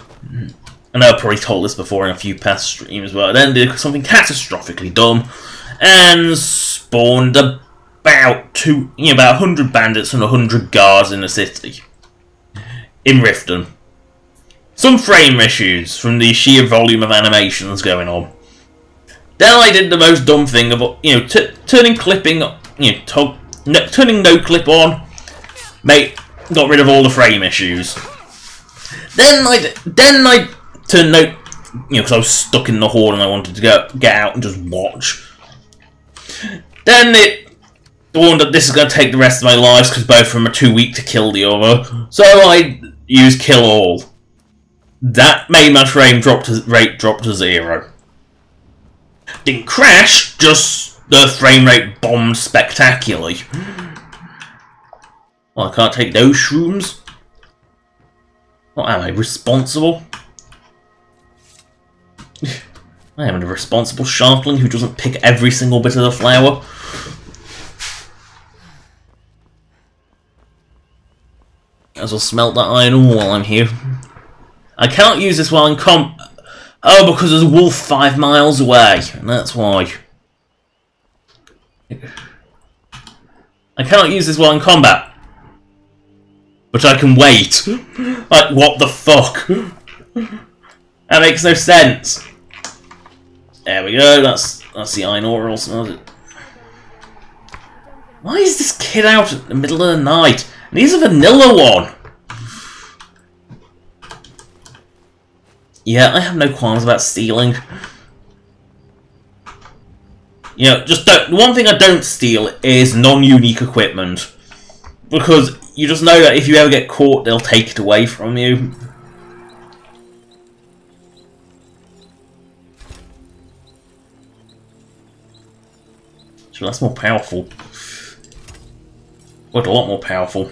I know I've probably told this before in a few past streams, but I then did something catastrophically dumb and spawned about 100 bandits and 100 guards in the city. In Riften. Some frame issues from the sheer volume of animations going on. Then I did the most dumb thing of, you know, turning clipping, you know, turning no clip on, got rid of all the frame issues. Then I turned no, you know, because I was stuck in the horde and I wanted to get out and just watch. Then it warned that this is going to take the rest of my lives because both of them are too weak to kill the other. So I used kill all. That made my frame rate drop to 0. Didn't crash, just the frame rate bombed spectacularly. Well, I can't take those shrooms. What am I, responsible? I am a responsible sharkling who doesn't pick every single bit of the flower. As well smelt that iron ore while I'm here. I cannot use this while in Oh, because there's a wolf 5 miles away, and that's why. I cannot use this while in combat. But I can wait. Like, what the fuck? That makes no sense. There we go, that's the iron ore, also. Why is this kid out in the middle of the night? And he's a vanilla one. Yeah, I have no qualms about stealing. You know, just don't. The one thing I don't steal is non-unique equipment. Because you just know that if you ever get caught, they'll take it away from you. So that's more powerful. Quite a lot more powerful.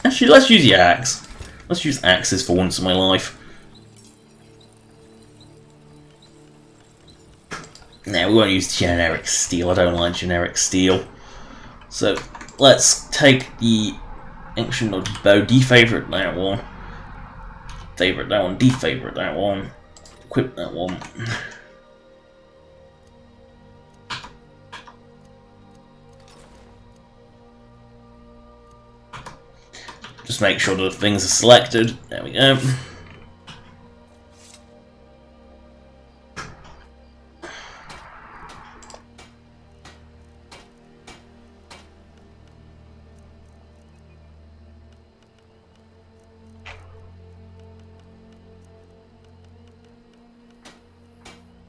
Actually, let's use the axe. Let's use axes for once in my life. No, we won't use generic steel. I don't like generic steel. So, let's take the ancient bow, defavorite that one. Favorite that one, defavorite that one. Equip that one. Just make sure the things are selected. There we go.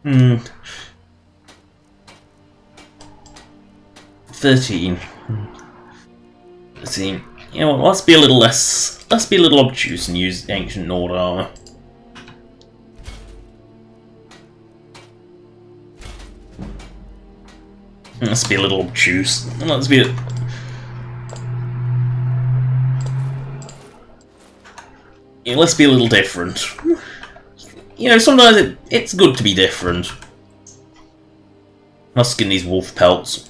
Hmm. 13. 13. You know what, let's be a little obtuse and use ancient Nord armor. Let's be a little obtuse. Let's be let's be a little different. You know, sometimes it's good to be different. I'll skin these wolf pelts.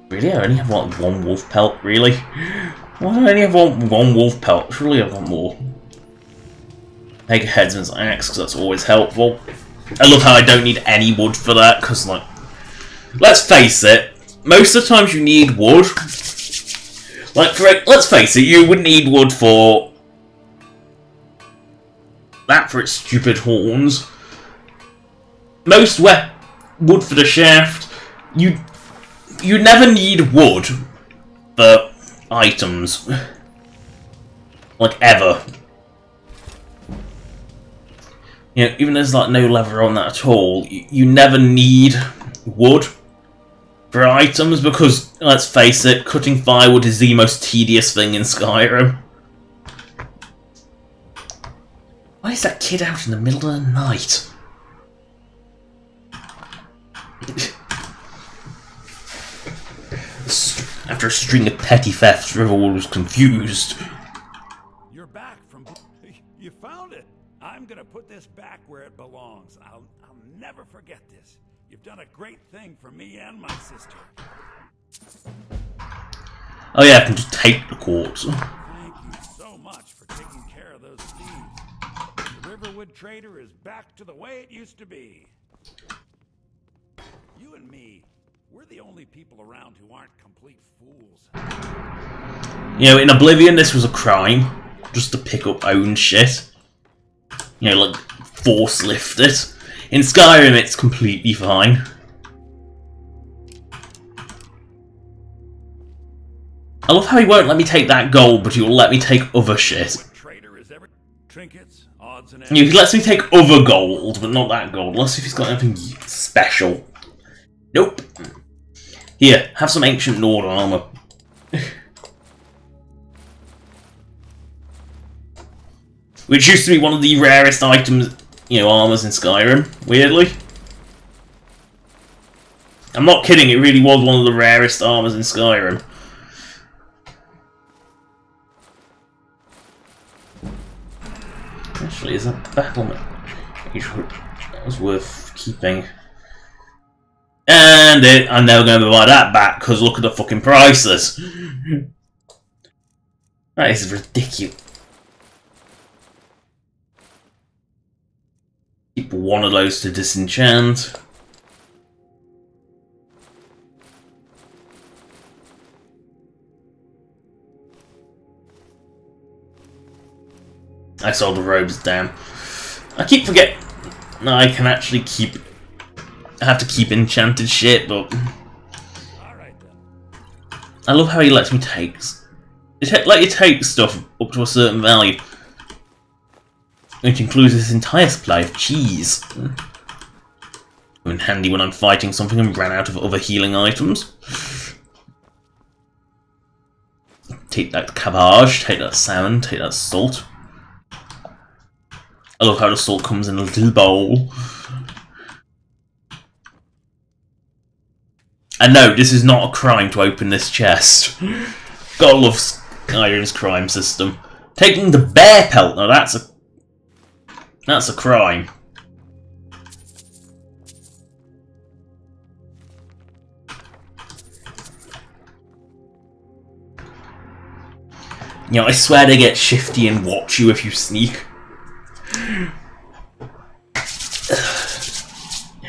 Really? I only have one wolf pelt? Really? Why do I only have one wolf pelt? Surely I've got more. Take a headsman's axe, because that's always helpful. I love how I don't need any wood for that, because, like... Let's face it, most of the times you need wood. Like, let's face it, you wouldn't need wood for... that for its stupid horns. Most wood for the shaft, you never need wood for items. Like, ever. You know, even there's like no leather on that at all, you never need wood for items because, let's face it, cutting firewood is the most tedious thing in Skyrim. Why is that kid out in the middle of the night? After a string of petty thefts, Riverwood was confused. You're back from... You found it! I'm gonna put this back where it belongs. I'll never forget this. You've done a great thing for me and my sister. Oh yeah, I can just take the quartz. Thank you so much for taking care of those thieves. The Riverwood trader is back to the way it used to be. You and me, we're the only people around who aren't complete fools. You know, in Oblivion this was a crime. Just to pick up own shit. You know, like, force lift it. In Skyrim it's completely fine. I love how he won't let me take that gold, but he will let me take other shit. Trinkets, odds and He lets me take other gold, but not that gold. Let's see if he's got anything special. Nope. Here, have some ancient Nord armor. Which used to be one of the rarest items, you know, armors in Skyrim, weirdly. I'm not kidding, it really was one of the rarest armors in Skyrim. Actually, is that battle match? That was worth keeping. And I'm never going to buy that back because look at the fucking prices. That is ridiculous. Keep one of those to disenchant. I sold the robes, damn. I keep forgetting. No, I can actually keep. I have to keep enchanted shit, but I love how he lets me take. Let you take stuff up to a certain value, which includes this entire supply of cheese. In handy when I'm fighting something and ran out of other healing items. Take that cabbage, take that salmon, take that salt. I love how the salt comes in a little bowl. And no, this is not a crime to open this chest. Gotta love Skyrim's crime system. Taking the bear pelt, now that's a crime. You know, I swear they get shifty and watch you if you sneak.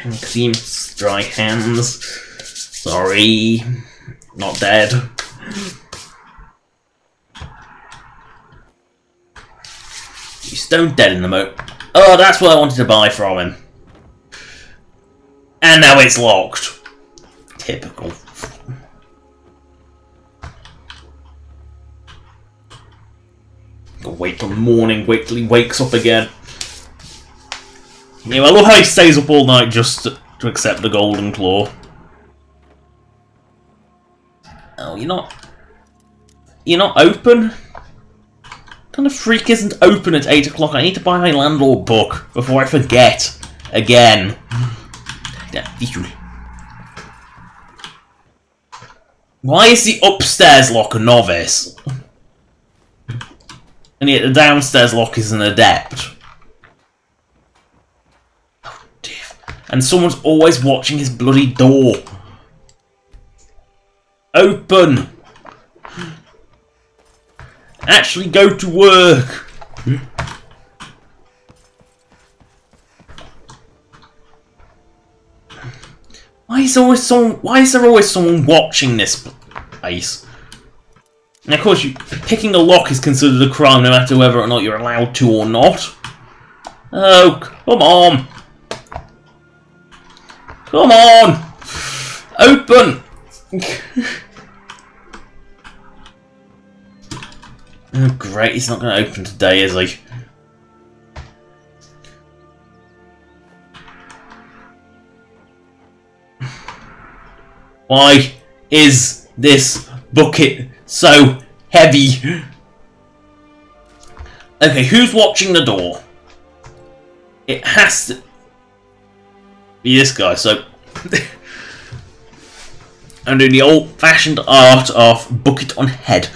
And clean dry hands. Sorry. not dead. He's stone dead in the moat. Oh, that's what I wanted to buy from him. And now it's locked. Typical. Gotta wait till morning, wait till he wakes up again. Yeah, I love how he stays up all night just to accept the golden claw. Oh, you're not open? What kind of freak isn't open at 8 o'clock? I need to buy my landlord book before I forget. Again. Why is the upstairs lock a novice? And yet the downstairs lock is an adept. Oh, dear. And someone's always watching his bloody door. Open! Actually go to work! Why is there always someone watching this place? And of course, picking a lock is considered a crime no matter whether or not you're allowed to or not. Oh, come on! Come on! Open! Oh great, he's not going to open today, is he? Why is this bucket so heavy? Okay, who's watching the door? It has to be this guy, so... I'm doing the old-fashioned art of bucket on head.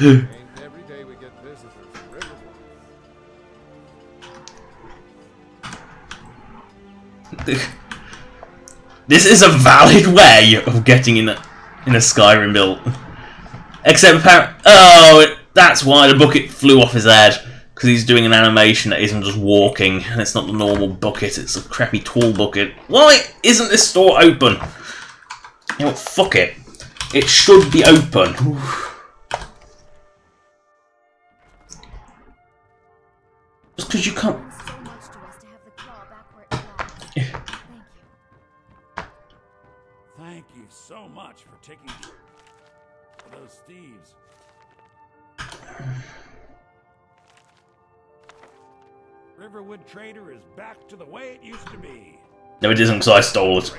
This is a valid way of getting in a Skyrim build. Except apparently, that's why the bucket flew off his head, because he's doing an animation that isn't just walking, and it's not the normal bucket, it's a crappy tall bucket. Why isn't this store open? You know what, fuck it. It should be open. Just because you can't... Thank you so much for taking those thieves. Riverwood Trader is back to the way it used to be. No, it isn't, because I stole it.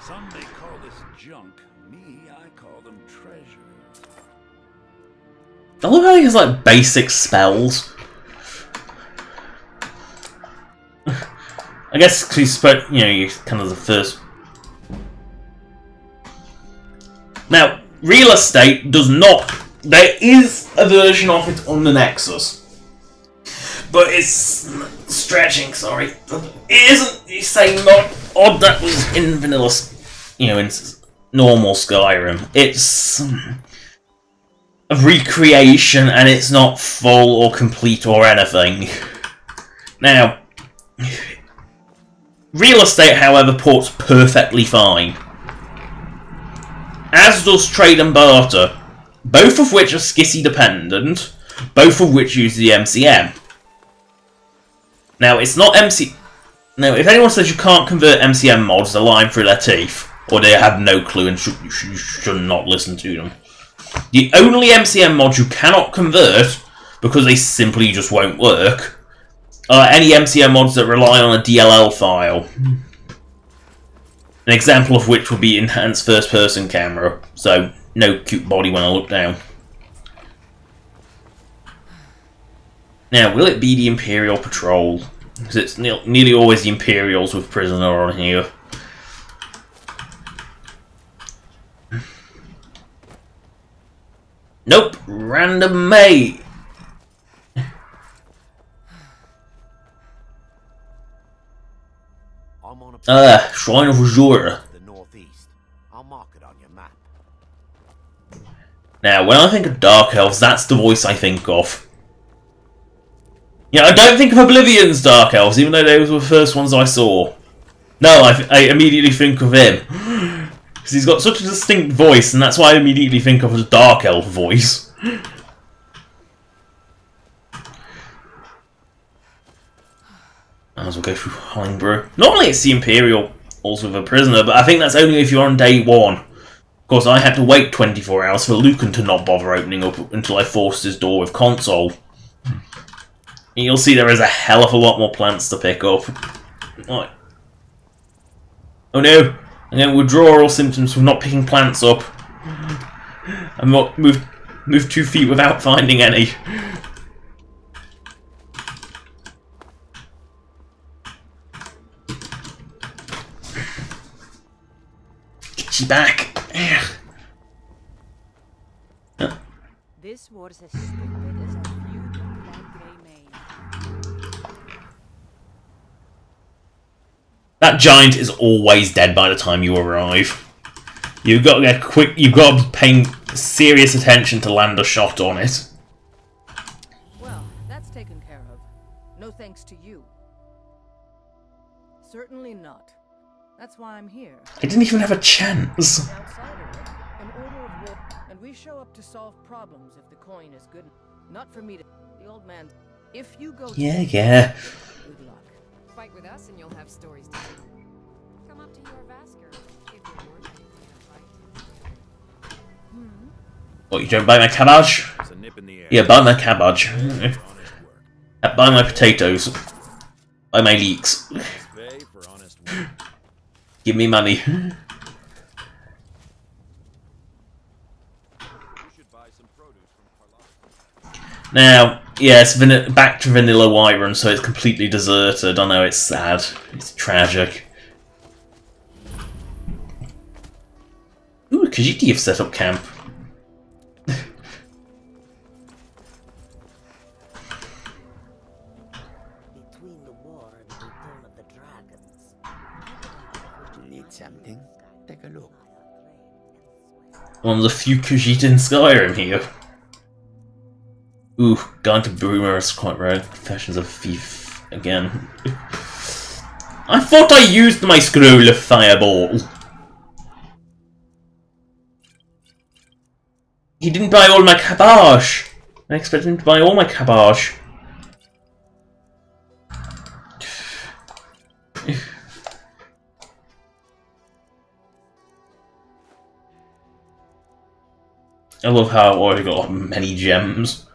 Some may call this junk. Me, I call them treasures. I love how he has like basic spells. I guess because he's supposed, you're kind of the first. Now, real estate does not. There is a version of it on the Nexus, but it's stretching. Sorry, it isn't the same odd that was in vanilla. In normal Skyrim. It's a recreation, and it's not full or complete or anything. Now, real estate, however, ports perfectly fine. As does trade and barter, both of which are skissy dependent, both of which use the MCM. Now, it's not MC. Now, if anyone says you can't convert MCM mods, they're lying through their teeth, or they have no clue and you should not listen to them. The only MCM mods you cannot convert, because they simply just won't work, are any MCM mods that rely on a DLL file. An example of which would be enhanced first-person camera, so no cute body when I look down. Now, will it be the Imperial Patrol? Because it's nearly always the Imperials with Prisoner on here. Nope, random mate. Shrine of Azure. The northeast. I'll mark it on your map. Now, when I think of Dark Elves, that's the voice I think of. I don't think of Oblivion's Dark Elves, even though those were the first ones I saw. No, I immediately think of him. Because he's got such a distinct voice, and that's why I immediately think of his Dark Elf voice. As we'll go through Hollingborough. Normally it's the Imperial, also with a prisoner, but I think that's only if you're on day 1. Of course, I had to wait 24 hours for Lucan to not bother opening up until I forced his door with console. You'll see there is a hell of a lot more plants to pick up. Right. Oh no! I'm getting withdrawal symptoms from not picking plants up. I moved 2 feet without finding any. Get you back! This was as stupid as a feud with that grey mane. That giant is always dead by the time you arrive. You've got to get quick. You've got to be paying serious attention to land a shot on it. Well, that's taken care of. No thanks to you. Certainly not. That's why I'm here. I didn't even have a chance. Outside of it, an order of war, and we show up to solve problems if the coin is good. Not for me to. The old man. If you go. Yeah. Good luck. Fight with us and you'll have stories to tell. Come up to your Vasker if you're worth anything in a fight. What, you don't buy my cabbage? Yeah, buy my cabbage. Buy my potatoes. Buy my leeks. Give me money. Now, yes, back to Vanilla Whiterun, so it's completely deserted. I know, it's sad. It's tragic. Ooh, Khajiit have set up camp. Between the war and the return of the dragons. Need something? Take a look. One of the few Khajiit in Skyrim here. Ooh, going to Boomer is quite rare. Confessions of a Thief again. I thought I used my scroll of fireball. He didn't buy all my cabbage. I expected him to buy all my cabbage. I love how I've already got many gems.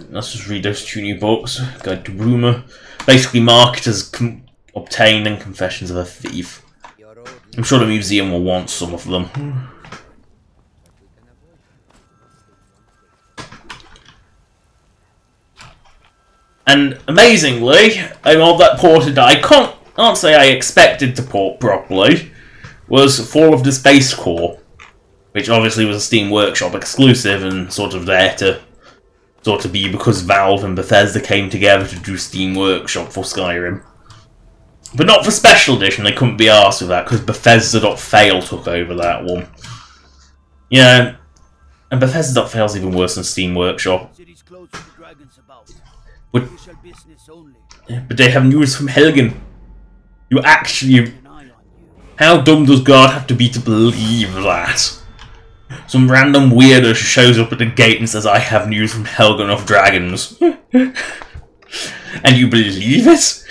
Let's just read those 2 new books. Guide to Rumour. Basically marked as obtained and Confessions of a Thief. I'm sure the museum will want some of them. And amazingly, a mod that ported that I can't say I expected to port properly was Fall of the Space Corps, which obviously was a Steam Workshop exclusive and sort of there to sort of be because Valve and Bethesda came together to do Steam Workshop for Skyrim. But not for Special Edition, they couldn't be arsed with that because Bethesda.fail took over that one. Yeah, and Bethesda.fail's even worse than Steam Workshop. But they have news from Helgen. You actually... How dumb does God have to be to believe that? Some random weirdo shows up at the gate and says, I have news from Helgen of Dragons. And you believe it?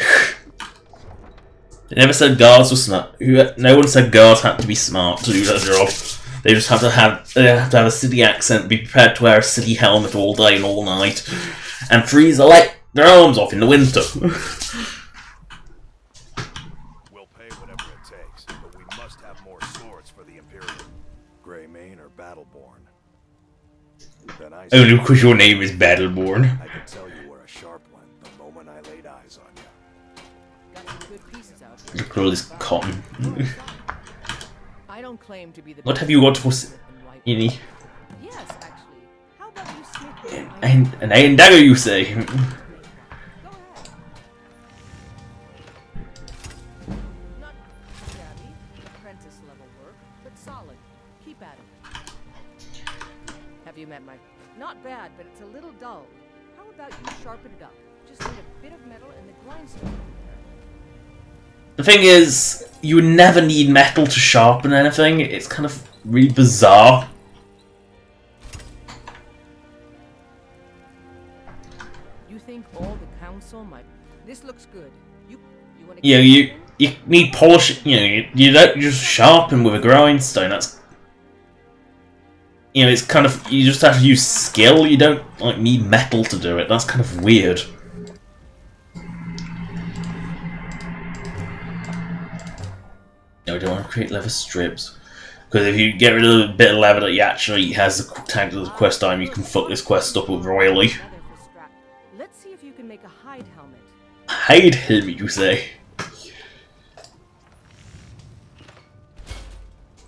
They never said guards were smart. No one said guards had to be smart to do their job. They just have to have a city accent, be prepared to wear a city helmet all day and all night, and freeze their arms off in the winter. We'll pay whatever it takes, but we must have more swords for the Imperium. Grey Mane or Battleborn? Then I Only because your name is Battleborn. I can tell you were a sharp one the moment I laid eyes on you. Got some good pieces out here. Look at all this cotton. I don't claim to be the What have you got for Ini? Yes, actually. How about you sneak An iron dagger, you say? Go ahead. Not shabby, apprentice level work, but solid. Keep at it. Have you met my... Not bad, but it's a little dull. How about you sharpen it up? Just need a bit of metal and the grindstone. The thing is, you would never need metal to sharpen anything. It's kind of really bizarre. You think all the council might... This looks good. You want to... You know, you need polish. You know, you don't just sharpen with a grindstone. That's, you know, it's kind of, you just have to use skill. You don't like need metal to do it. That's kind of weird. No, we don't want to create leather strips. Because if you get rid of the bit of leather that you actually has the tagged as a quest item, you can fuck this quest up with royally. Let's see if you can make a hide helmet. Hide helmet, you say?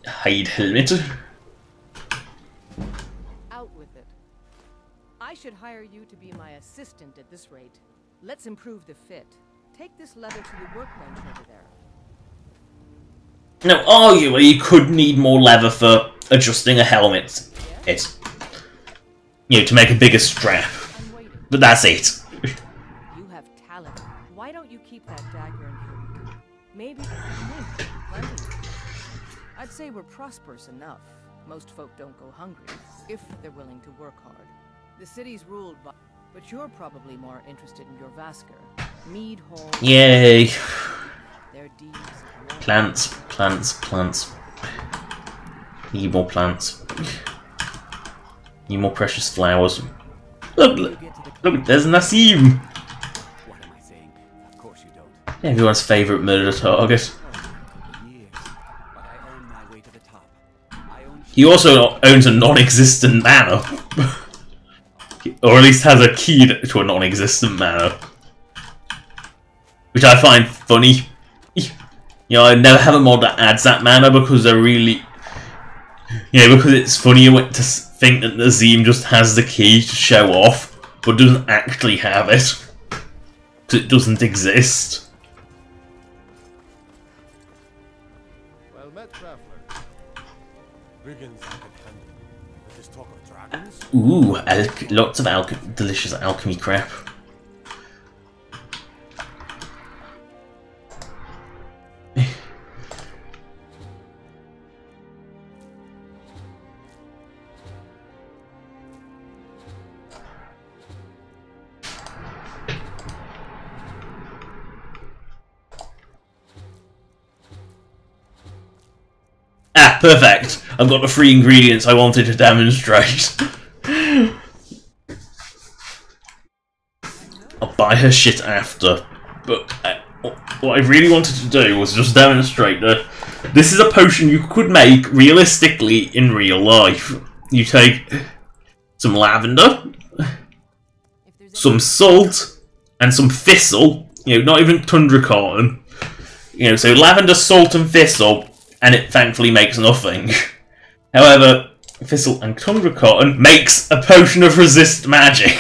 Hide helmet? Out with it. I should hire you to be my assistant at this rate. Let's improve the fit. Take this leather to the workbench over there. Now, arguably, you could need more leather for adjusting a helmet. You know, to make a bigger strap. But that's it. You have talent. Why don't you keep that dagger in here? Maybe plenty. I'd say we're prosperous enough. Most folk don't go hungry, if they're willing to work hard. The city's ruled by... But you're probably more interested in your Vasker. Mead Hall... Yay. Their deeds of war. Plants, plants, plants. Need more plants. Need more precious flowers. Look, there's Nassim! What am I saying? Of course you don't. Everyone's favourite murder target. Years, but I earned my way to the top. I own... He also owns a non-existent manor. Or at least has a key to a non-existent manor. Which I find funny. You know, I never have a mod that adds that manor because they're really... You know, because it's funny to think that Nazim just has the key to show off, but doesn't actually have it. Because it doesn't exist. Well met, traveler. Brigands I can handle. But this talk of dragons? Ooh, lots of delicious alchemy crap. Ah, perfect. I've got the 3 ingredients I wanted to demonstrate. I'll buy her shit after. But what I really wanted to do was just demonstrate that this is a potion you could make realistically in real life. You take some lavender, some salt, and some thistle. You know, not even tundra cotton. You know, so lavender, salt, and thistle. And it thankfully makes nothing. However, thistle and tundra cotton makes a potion of resist magic.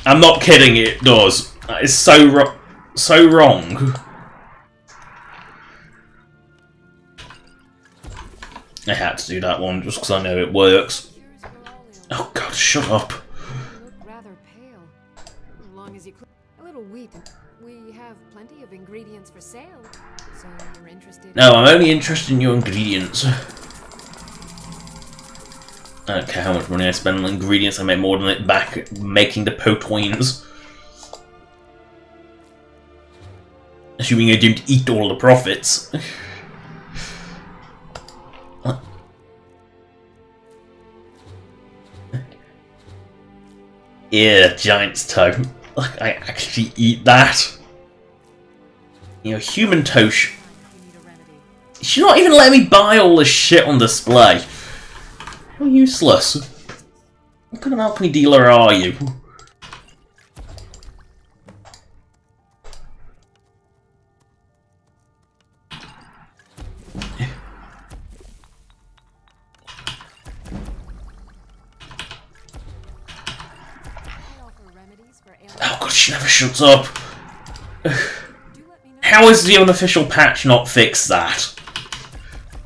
I'm not kidding, it does. That is so wrong. I had to do that one just because I know it works. Oh god, shut up. You look rather pale. As long as you a little weak. We have plenty of ingredients for sale. So you're interested? No, I'm only interested in your ingredients. I don't care how much money I spend on ingredients, I make more than it back making the potoins. Assuming I don't eat all the profits. Yeah, giant's toe. Like, I actually eat that. You know, human tosh. You should not even let me buy all this shit on display. How useless. What kind of alchemy dealer are you? Oh god, she never shuts up. How is the unofficial patch not fixed that?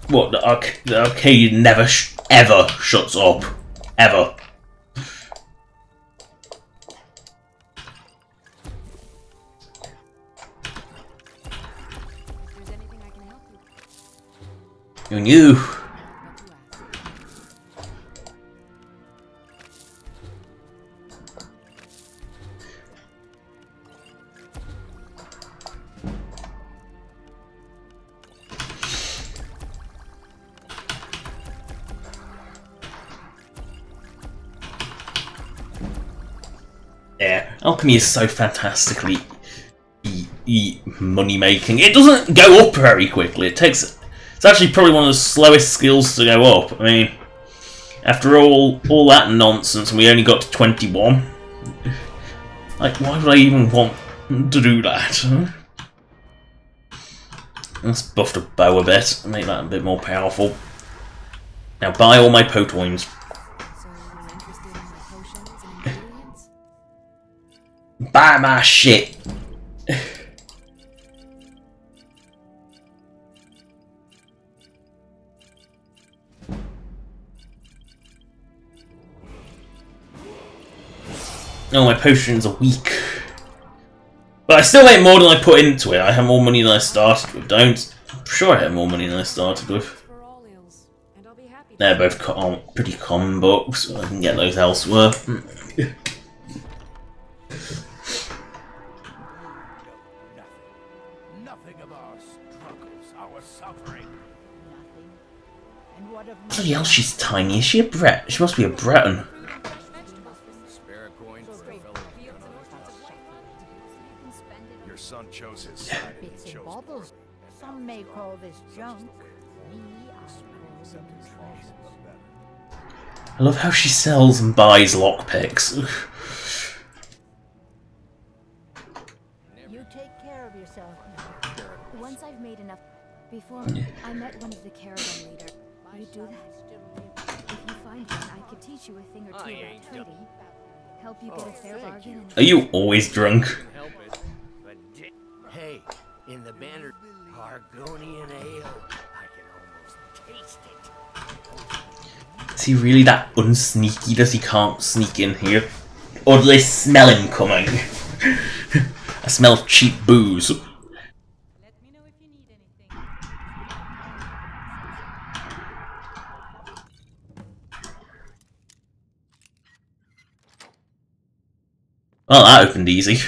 What, the arcade never ever shuts up. Ever. Who knew? Yeah, alchemy is so fantastically money making. It doesn't go up very quickly. It's actually probably one of the slowest skills to go up. I mean, after all that nonsense, and we only got to 21. Like, why would I even want to do that? Let's buff the bow a bit, make that a bit more powerful. Now buy all my potoins. So you're interested in my potions and ingredients? Buy my shit. Oh, my potions are weak. But I still make more than I put into it. I have more money than I started with. I'm sure I have more money than I started with. For all ills, and I'll be happy. They're both pretty common books. I can get those elsewhere. Nothing of our struggles, our suffering. Nothing. And what of Bloody hell, she's tiny. Is she a Bret? She must be a Breton. Spare a coin for a fellow Your son chose his side. and bits he and chose baubles? Some may call this junk. Me, I call them I love how she sells and buys lockpicks. You take care of yourself now. Once I've made enough... Before, I met one of the caravan leaders. You do that? If you find one, I could teach you a thing or two about trading. Help you get a fair bargain and... Are you always drunk? Help it. But hey, in the banner, Argonian ale. I can almost taste it. Is he really that unsneaky that he can't sneak in here? Or do they smell him coming? I smell cheap booze. Let me know if you need anything. Well, that opened easy.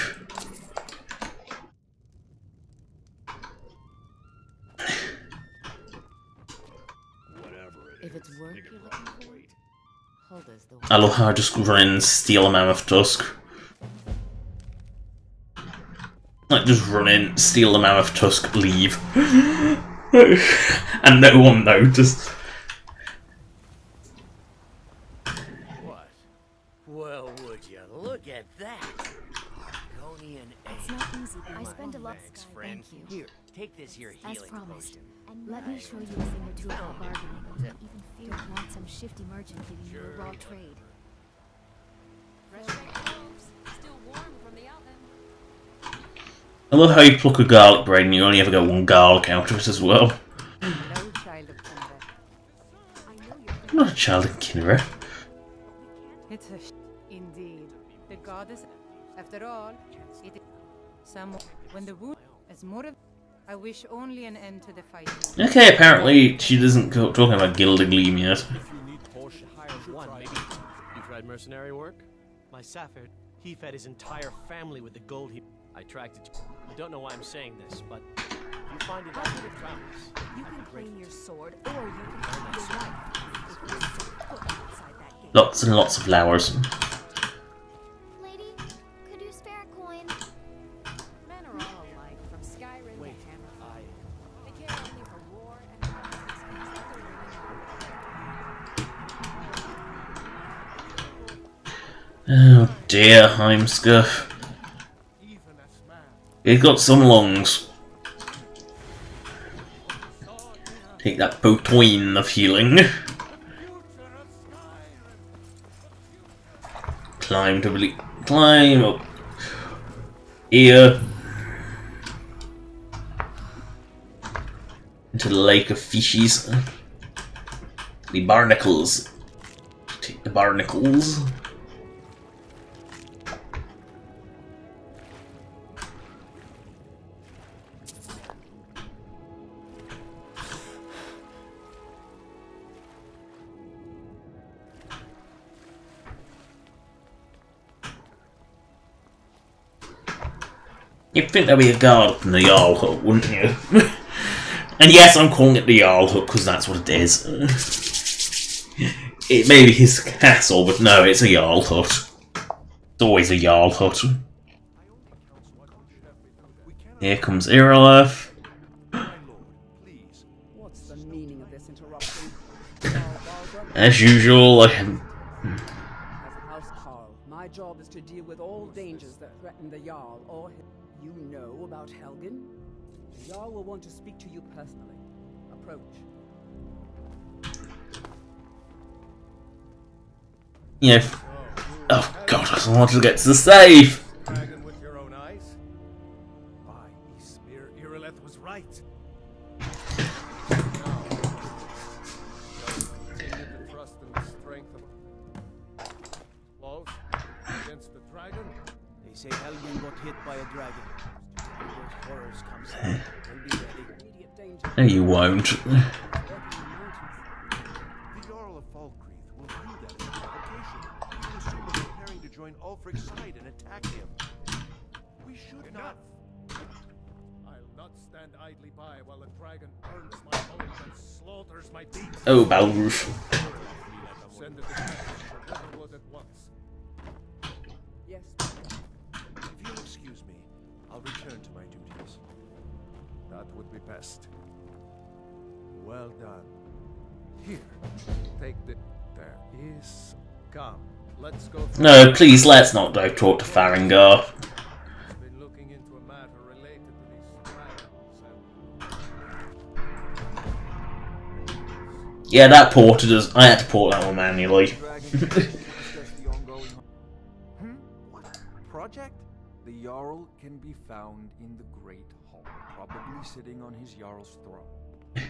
If it's work you're looking for, Hulda's the one. I love how I just run in and steal a mammoth tusk. Like, just run in, steal the mammoth tusk, leave. And no one noticed. What? Well, would you look at that? Argonian ale. It's not easy. I spend a lot... Thanks, friend. Thank you. Here, take this here As healing promised. potion. Let me show you a thing or two about bargaining. Even fear want some shifty merchant giving you a raw trade. Fresh baked loaves, still warm from the oven. I love how you pluck a garlic braid and you only ever get one garlic out of it as well. No child of Kimber. I'm not a child of Kinra. It's a indeed. The goddess, after all, it is some when the wound is more of. I wish only an end to the fight. Okay, apparently she doesn't go talking about Gilded Gleam yet. If you need Porsche, hire one, maybe. You tried mercenary work? My Saphir, he fed his entire family with the gold he... I tracked it. I don't know why I'm saying this, but if you find it out in the travels... You can claim your sword, or you can claim your wife. If you're so put outside that gate. Lots and lots of flowers. Lady, could you spare a coin? Men are all alike, from Skyrim Wait, to Hammer. I... They care only for war and violence. Oh dear, Heimscuff. He's got some lungs. Take that potoin of healing. Climb to climb up here into the lake of fishies. The barnacles. Take the barnacles. You'd think there'd be a guard up in the Jarl hut, wouldn't you? And yes, I'm calling it the Jarl hut because that's what it is. It may be his castle, but no, it's a Jarl hut. It's always a Jarl hut. Here comes Irileth. What's the meaning of this interruption? As usual, As House Carl, my job is to deal with all dangers that threaten the Jarl or him. You know about Helgen? The Jarl will want to speak to you personally. Approach. yeah. Oh god, I just wanted to get to the save! Dragon with your own eyes? By Ysmir, Irileth was right. The trust and the strength of Wolves against the dragon. They say Helgen got hit by a dragon. When those horrors come soon, we'll be ready. Immediate danger. No, you won't. The Jarl of Falkreath will view that as a provocation. He will assume we're preparing to join Ulfric's side and attack him. We should not. I'll not stand idly by while the dragon burns my home and slaughters my beasts. Oh, Balroof. Send a dispatch for Riverwood at once. Yes. If you'll excuse me, I'll return to my duties. That would be best. Well done. Here, take the... There is... Come, let's go... No, please, let's not go talk to Farengar. I've been looking into a matter related to these dragons. Yeah, that ported us. I had to port that one manually. What? Project? The Jarl can be found in the Great Hall, probably sitting on his Jarl's throne.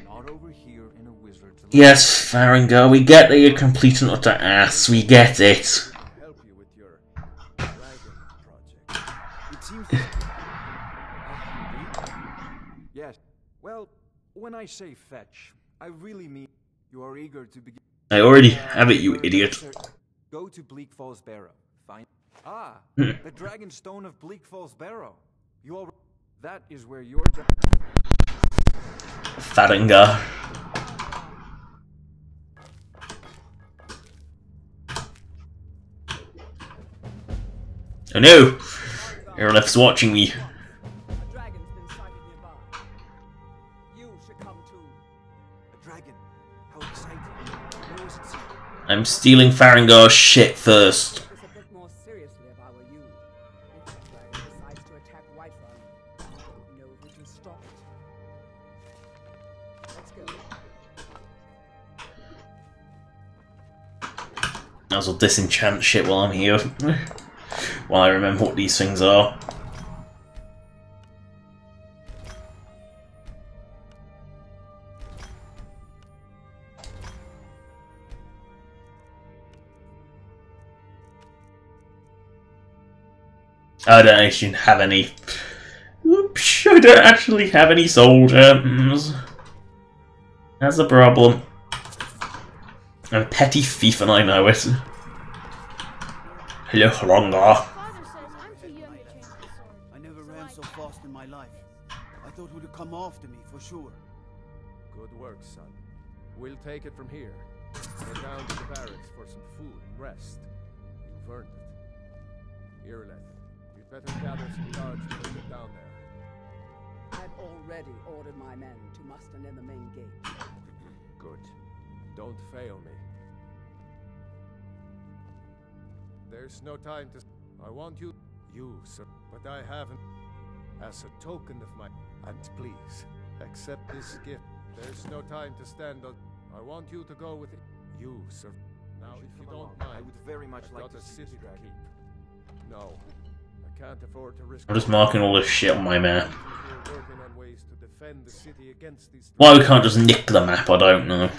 Not over here in a wizard's lab. Yes, Farengar, we get that you're complete and utter ass. We get it. Help you with your dragon project. It seems. Yes. Well, when I say fetch, I really mean you are eager to begin. I already have it, you idiot. Go to Bleak Falls Barrow. Find. The Dragon Stone of Bleak Falls Barrow. You already. That is where your. Farengar. Oh no! Irileth's watching me. A dragon's been sighted nearby. You should come too. A dragon. How exciting. Where was it seen? I'm stealing Farengar's shit first. Take this a bit more seriously if I were you. If the dragon decides to attack Whiterun, I don't know if we can stop it. Let's go. Might as well disenchant shit while I'm here. While I remember what these things are. I don't actually have any. Oops, I don't actually have any soul gems. That's a problem. I'm a petty thief and I know it. Hello, Hrongar. I never ran so fast in my life. I thought would have come after me for sure. Good work, son. We'll take it from here. Go down to the barracks for some food and rest. You've earned it. Irileth, you'd better gather some guards to bring it down there. I've already ordered my men to muster near the main gate. Good. Don't fail me. There's no time to... I want you... You, sir. But I haven't... As a token of my... And please, accept this gift. There's no time to stand on... I want you to go with... You, sir. Now, if you don't mind... I would very much like to a see city this to dragon. keep. No. I can't afford to risk... I'm just marking all this shit on my map. We're working on ways to defend the city against these... Why we can't just nick the map, I don't know.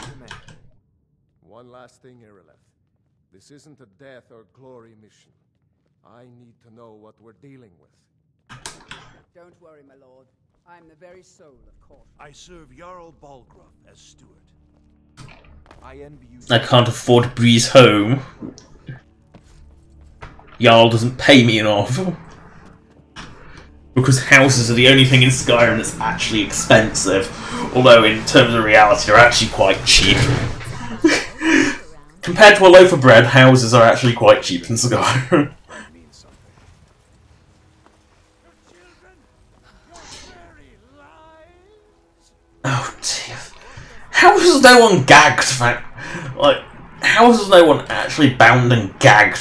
One last thing, Irileth. This isn't a death or glory mission. I need to know what we're dealing with. Don't worry, my lord. I'm the very soul of court. I serve Jarl Balgruuf as steward. I envy you. I can't afford to breeze home. Jarl doesn't pay me enough. Because houses are the only thing in Skyrim that's actually expensive. Although in terms of reality, they're actually quite cheap. Compared to a loaf of bread, houses are actually quite cheap in Skyrim. Oh dear. How has no one gagged that? Like, how has no one actually bound and gagged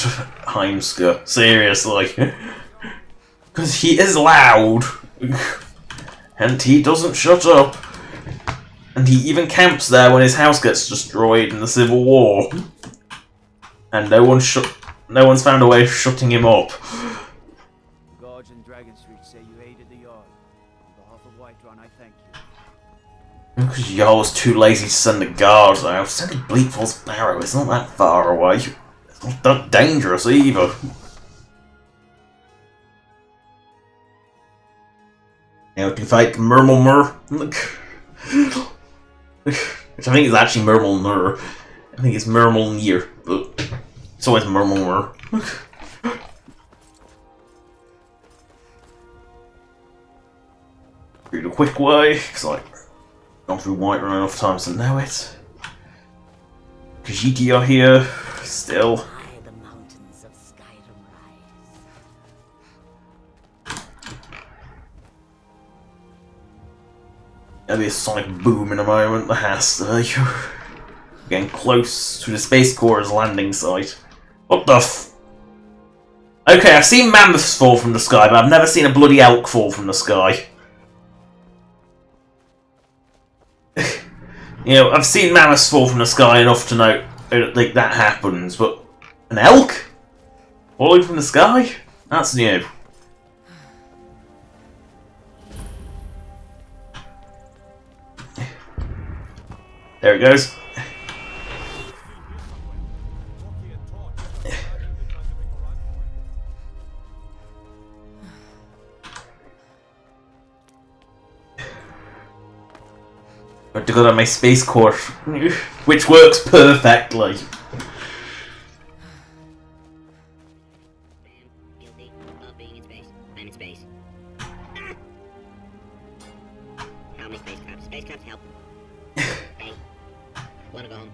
Heimska? Seriously. Because he is loud. And he doesn't shut up. And he even camps there when his house gets destroyed in the Civil War. And no one's found a way of shutting him up. Guards in Dragon Street say you aided the Yard. On behalf of Whiterun, I thank you. Because Jarl was too lazy to send the guards out. Sending Bleak Falls Barrow, it's not that far away. It's not that dangerous either. Now we can fight Murmulmur. Which I think is actually Murmulmur. I think it's Murmulnir, but it's always Murmulmur. Through the quick way, because I've gone through Whiterun enough times to know it. Khajiit are here, still. The mountains of Skyrim rise. There'll be a sonic boom in a moment, there has to. Getting close to the Space Corps' landing site. What the f... Okay, I've seen mammoths fall from the sky, but I've never seen a bloody elk fall from the sky. You know, I've seen mammoths fall from the sky enough to know like that happens, but an elk falling from the sky? That's new. There it goes. I have to go to my Space Corps, which works perfectly. Spacecraft help. Hey, wanna go home?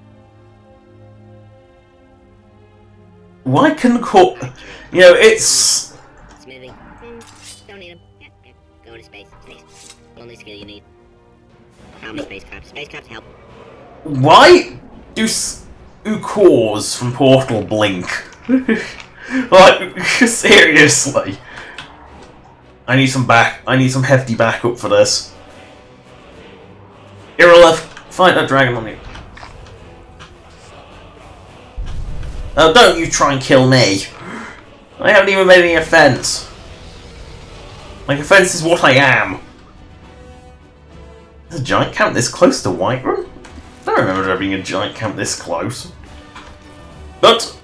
Why can Corp... You know, it's... Smoothing. Don't need him. Yeah. Go to space. Space. Only skill you need. How many spacecraft? Spacecraft help. Why do Cores from Portal blink? Like, seriously. I need some hefty backup for this. Irrelevant, fight that dragon on you. Oh, don't you try and kill me. I haven't even made any offense. My offense is what I am. Is a giant camp this close to Whiterun? I don't remember there being a giant camp this close. But...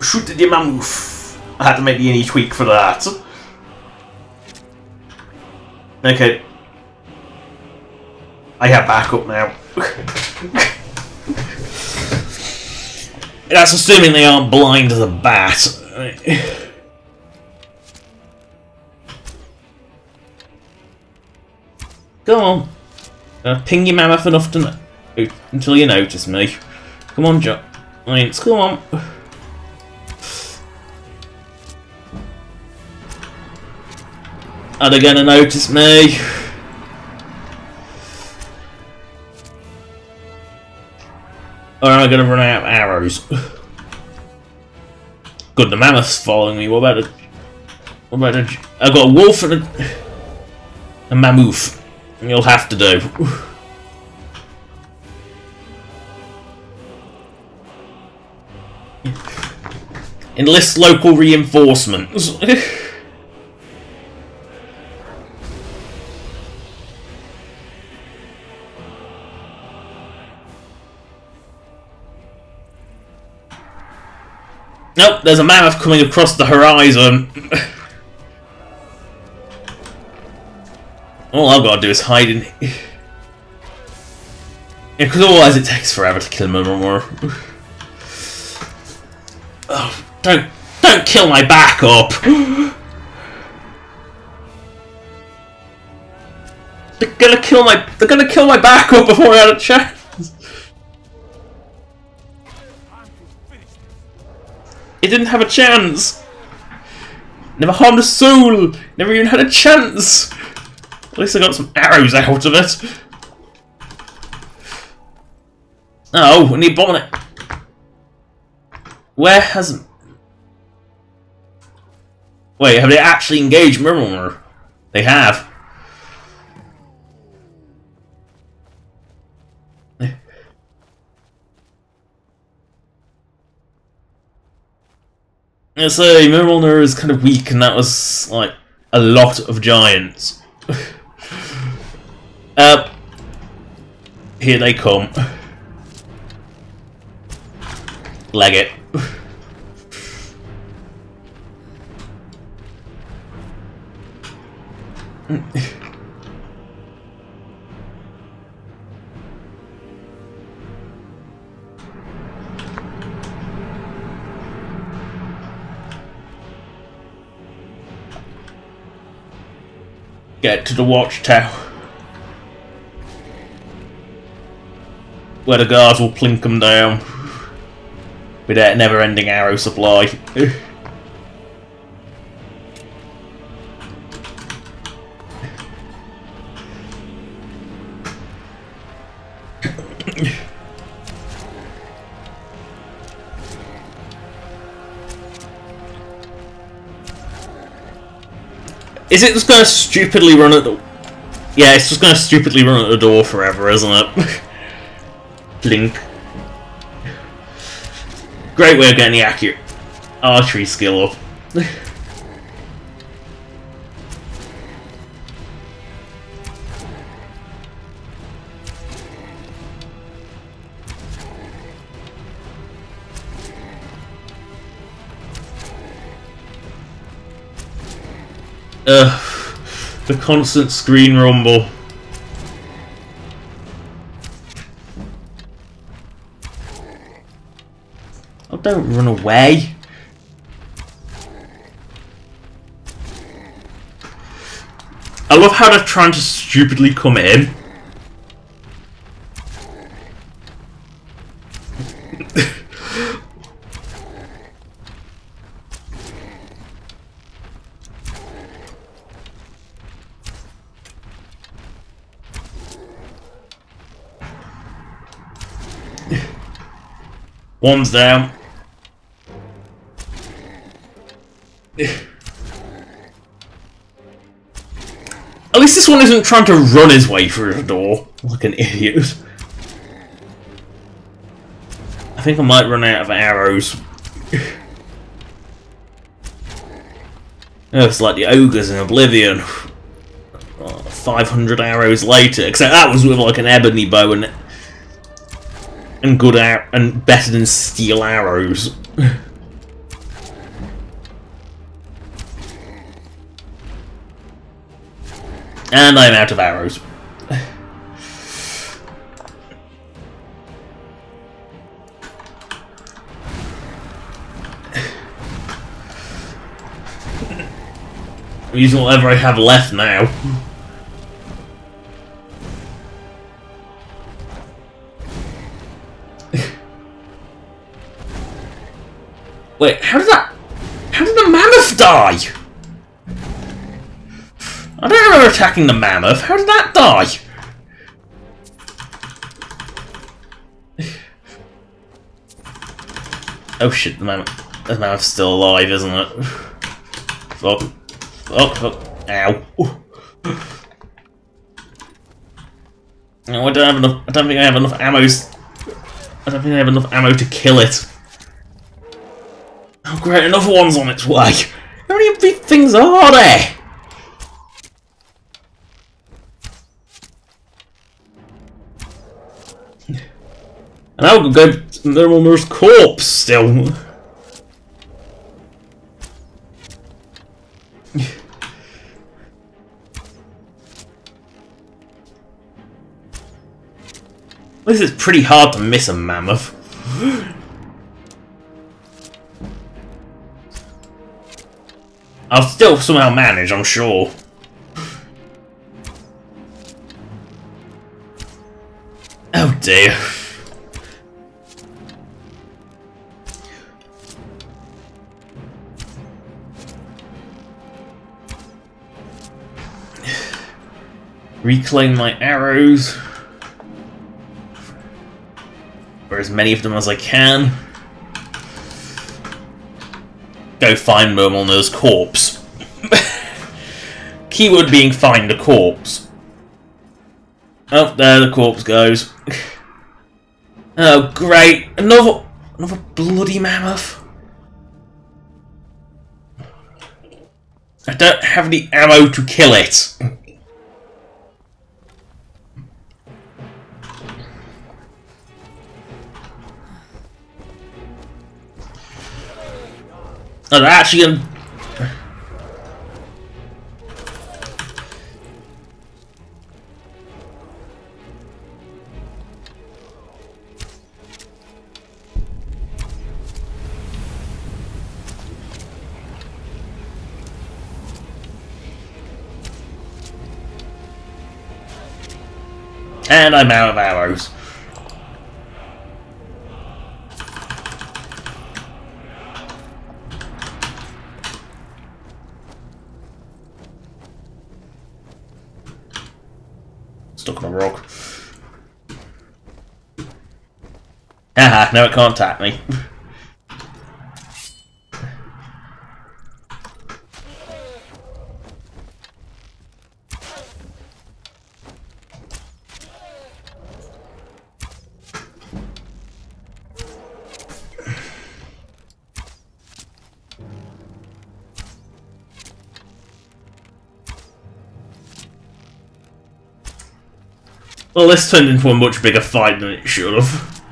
shoot the mammoth. I had to make the any tweak for that. Okay. I have backup now. That's assuming they aren't blind as a bat. Go on. Ping your mammoth enough to know until you notice me. Come on, Giants, come on. Are they gonna notice me? Or am I gonna run out of arrows? Good, the mammoth's following me. What about I've got a wolf and a mammoth. You'll have to do. Enlist local reinforcements. Nope, there's a mammoth coming across the horizon. All I've got to do is hide in here. Yeah, because otherwise it takes forever to kill Murmur. Oh, don't don't kill my backup! They're gonna kill my backup before I had a chance! It didn't have a chance! Never harmed a soul! Never even had a chance! At least I got some arrows out of it. Oh, I need bonnet. Where has... Wait, have they actually engaged Mirror? They have. I say, Mirror is kind of weak, and that was, like, a lot of giants. Here they come. Leg it. Get to the watchtower, where the guards will plink them down with that never-ending arrow supply. Is it just going to stupidly run at the... Yeah, it's just going to stupidly run at the door forever, isn't it? Blink. Great way of getting the accurate archery skill up. The constant screen rumble. Oh, don't run away. I love how they're trying to stupidly come in. One's down. At least this one isn't trying to run his way through the door like an idiot. I think I might run out of arrows. Oh, it's like the ogres in Oblivion. 500 arrows later, except that was with like an ebony bow and good and better than steel arrows. And I'm out of arrows. I'm using whatever I have left now. Wait, how did the mammoth die? I don't remember attacking the mammoth. How did that die? Oh shit, the mammoth's still alive, isn't it? Fuck. Fuck, fuck. Ow. No, I don't think I have enough ammo. I don't think I have enough ammo to kill it. Oh great, another one's on its way. How many of these things are there? And now we'll go to Mirror's corpse still. This is pretty hard to miss a mammoth. I'll still somehow manage, I'm sure. Oh dear. Reclaim my arrows. Or as many of them as I can. Go find Murmulner's corpse. Keyword being find the corpse. Oh, there the corpse goes. Oh, great. Another bloody mammoth. I don't have the ammo to kill it. I'm actually gonna... And I'm out of arrows. Stuck on a rock. Haha, now it can't attack me. Well, this turned into a much bigger fight than it should have.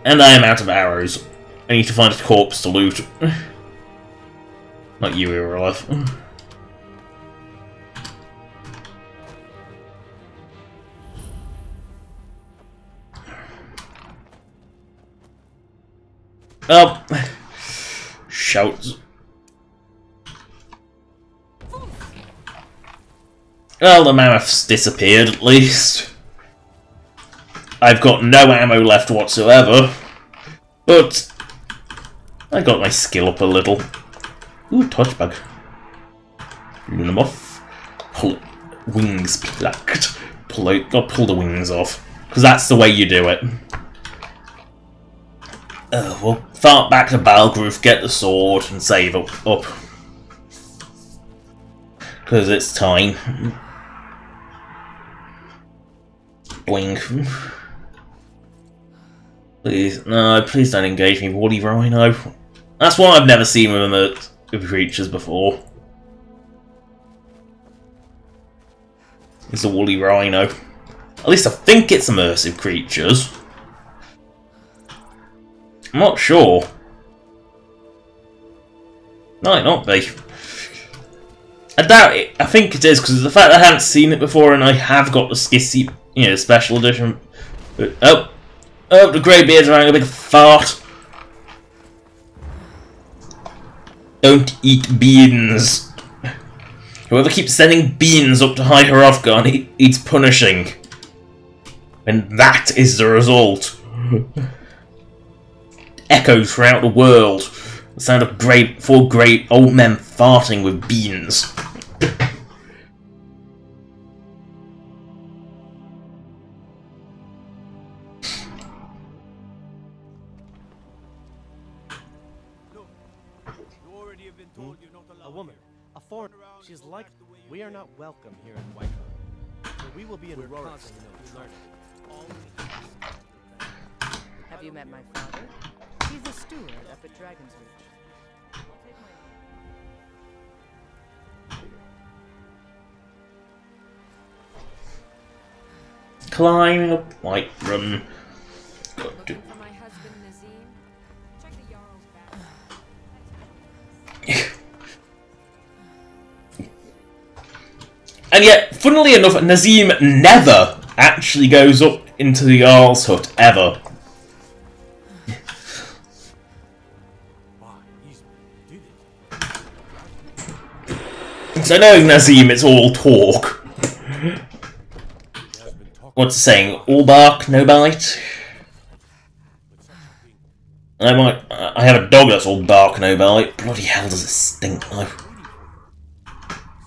And I am out of arrows. I need to find a corpse to loot. Not you, Irrelef. Oh! Shouts. Well, the mammoth's disappeared, at least. I've got no ammo left whatsoever. But I got my skill up a little. Ooh, touchbug. Rune them off. Pull it. Wings plucked. Pull the wings off. Because that's the way you do it. We'll fart back to Balgroof, get the sword, and save up. Because it's time. Blink. Please, no, please don't engage me, Woolly Rhino. That's what I've never seen with creatures before. It's a Woolly Rhino. At least I think it's immersive creatures. I'm not sure. Might not be. I doubt it. I think it is, because of the fact that I haven't seen it before and I have got the Skissy, special edition. But, oh, the greybeard's having a big fart. Don't eat beans. Whoever keeps sending beans up to High Hrothgar needs punishing. And that is the result. Echoes throughout the world. The sound of four great old men farting with beans. A woman, a foreigner. She's like, we are not welcome here in Whiterun. So we will be in constant learning. Have you met my father? He's a steward up at Dragon's Reach. Climb up Whiterun. Looking for my husband Nazim? Check the Jarl's back. And yet, funnily enough, Nazim never actually goes up into the Jarl's hut, ever. So knowing Nazim, it's all talk. What's the saying? All bark, no bite? I have a dog that's all bark, no bite. Bloody hell does it stink though.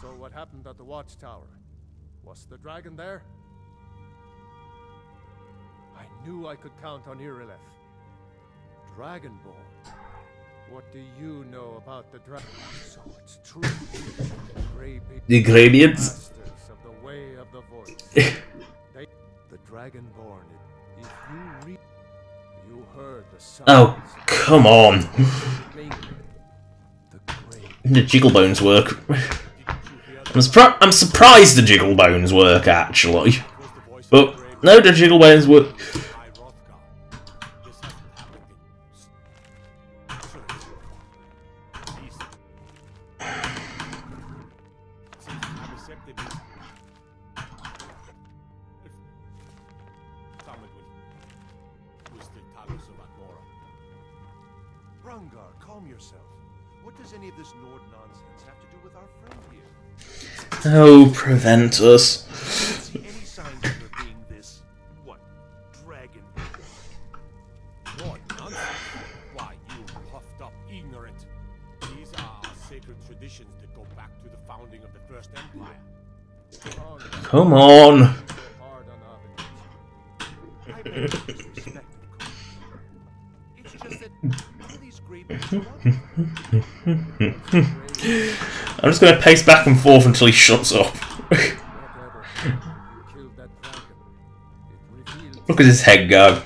So what happened at the watchtower? Was the dragon there? I knew I could count on Irileth. Dragonborn. What do you know about the dragon? So it's true. The Greybeards? Masters of the way of the voice. The dragonborn. If you read, you heard the sound. Oh, come on. The Jigglebones work. I'm surprised the Jigglebones work, actually. But, no, the Jigglebones work. Rungar, calm yourself. What does any of this Nord nonsense have to do with our friend here? Oh, prevent us. See any signs of her being this, what, dragon? Nord nonsense? Why, you puffed up ignorant. These are our sacred traditions that go back to the founding of the First Empire. Come on. I'm just going to pace back and forth until he shuts up. Look at his head go.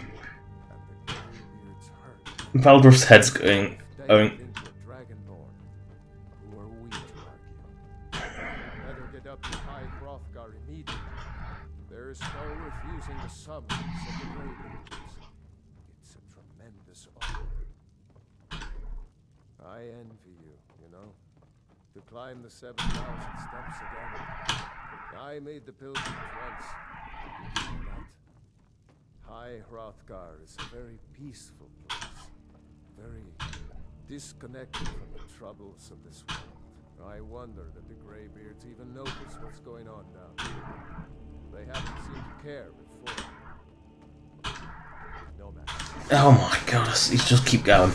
Valdorf's head's going. There is no refusing the summons of the Greybeards. It's a tremendous honor. I envy you, you know, to climb the 7,000 steps again. I made the pilgrimage once. Did you know that? High Hrothgar is a very peaceful place, very disconnected from the troubles of this world. I wonder that the Greybeards even notice what's going on down here. They haven't seemed to care before. No matter. Oh my god, you just keep going.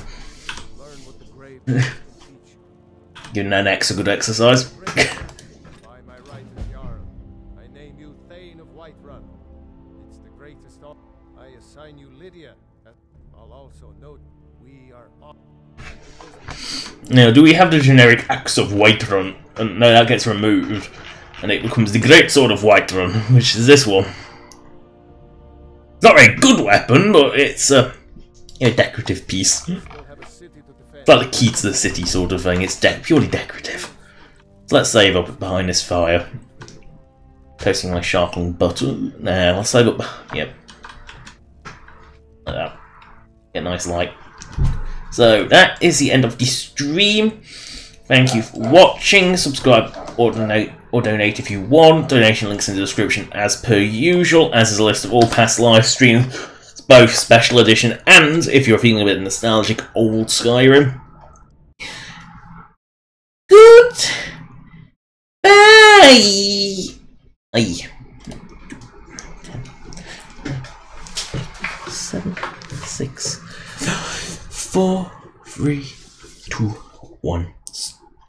Giving an ex a good exercise. By my right as Jarl, I name you Thane of Whiterun. It's the greatest honor. I assign you Lydia. I'll also note we are on. Now, do we have the generic axe of Whiterun? And no, that gets removed. And it becomes the great sword of Whiterun, which is this one. It's not a very good weapon, but it's a decorative piece. It's like the key to the city sort of thing. It's purely decorative. So let's save up behind this fire. Posting my sharpening button. Now, I'll save up. Yep. Like that. Get a nice light. So that is the end of the stream. Thank you for watching. Subscribe or donate if you want. Donation links in the description as per usual, as is a list of all past live streams, both special edition and, if you're feeling a bit nostalgic, old Skyrim. Good. Bye. Bye. 7, 6, 5, 4, 3, 2, 1.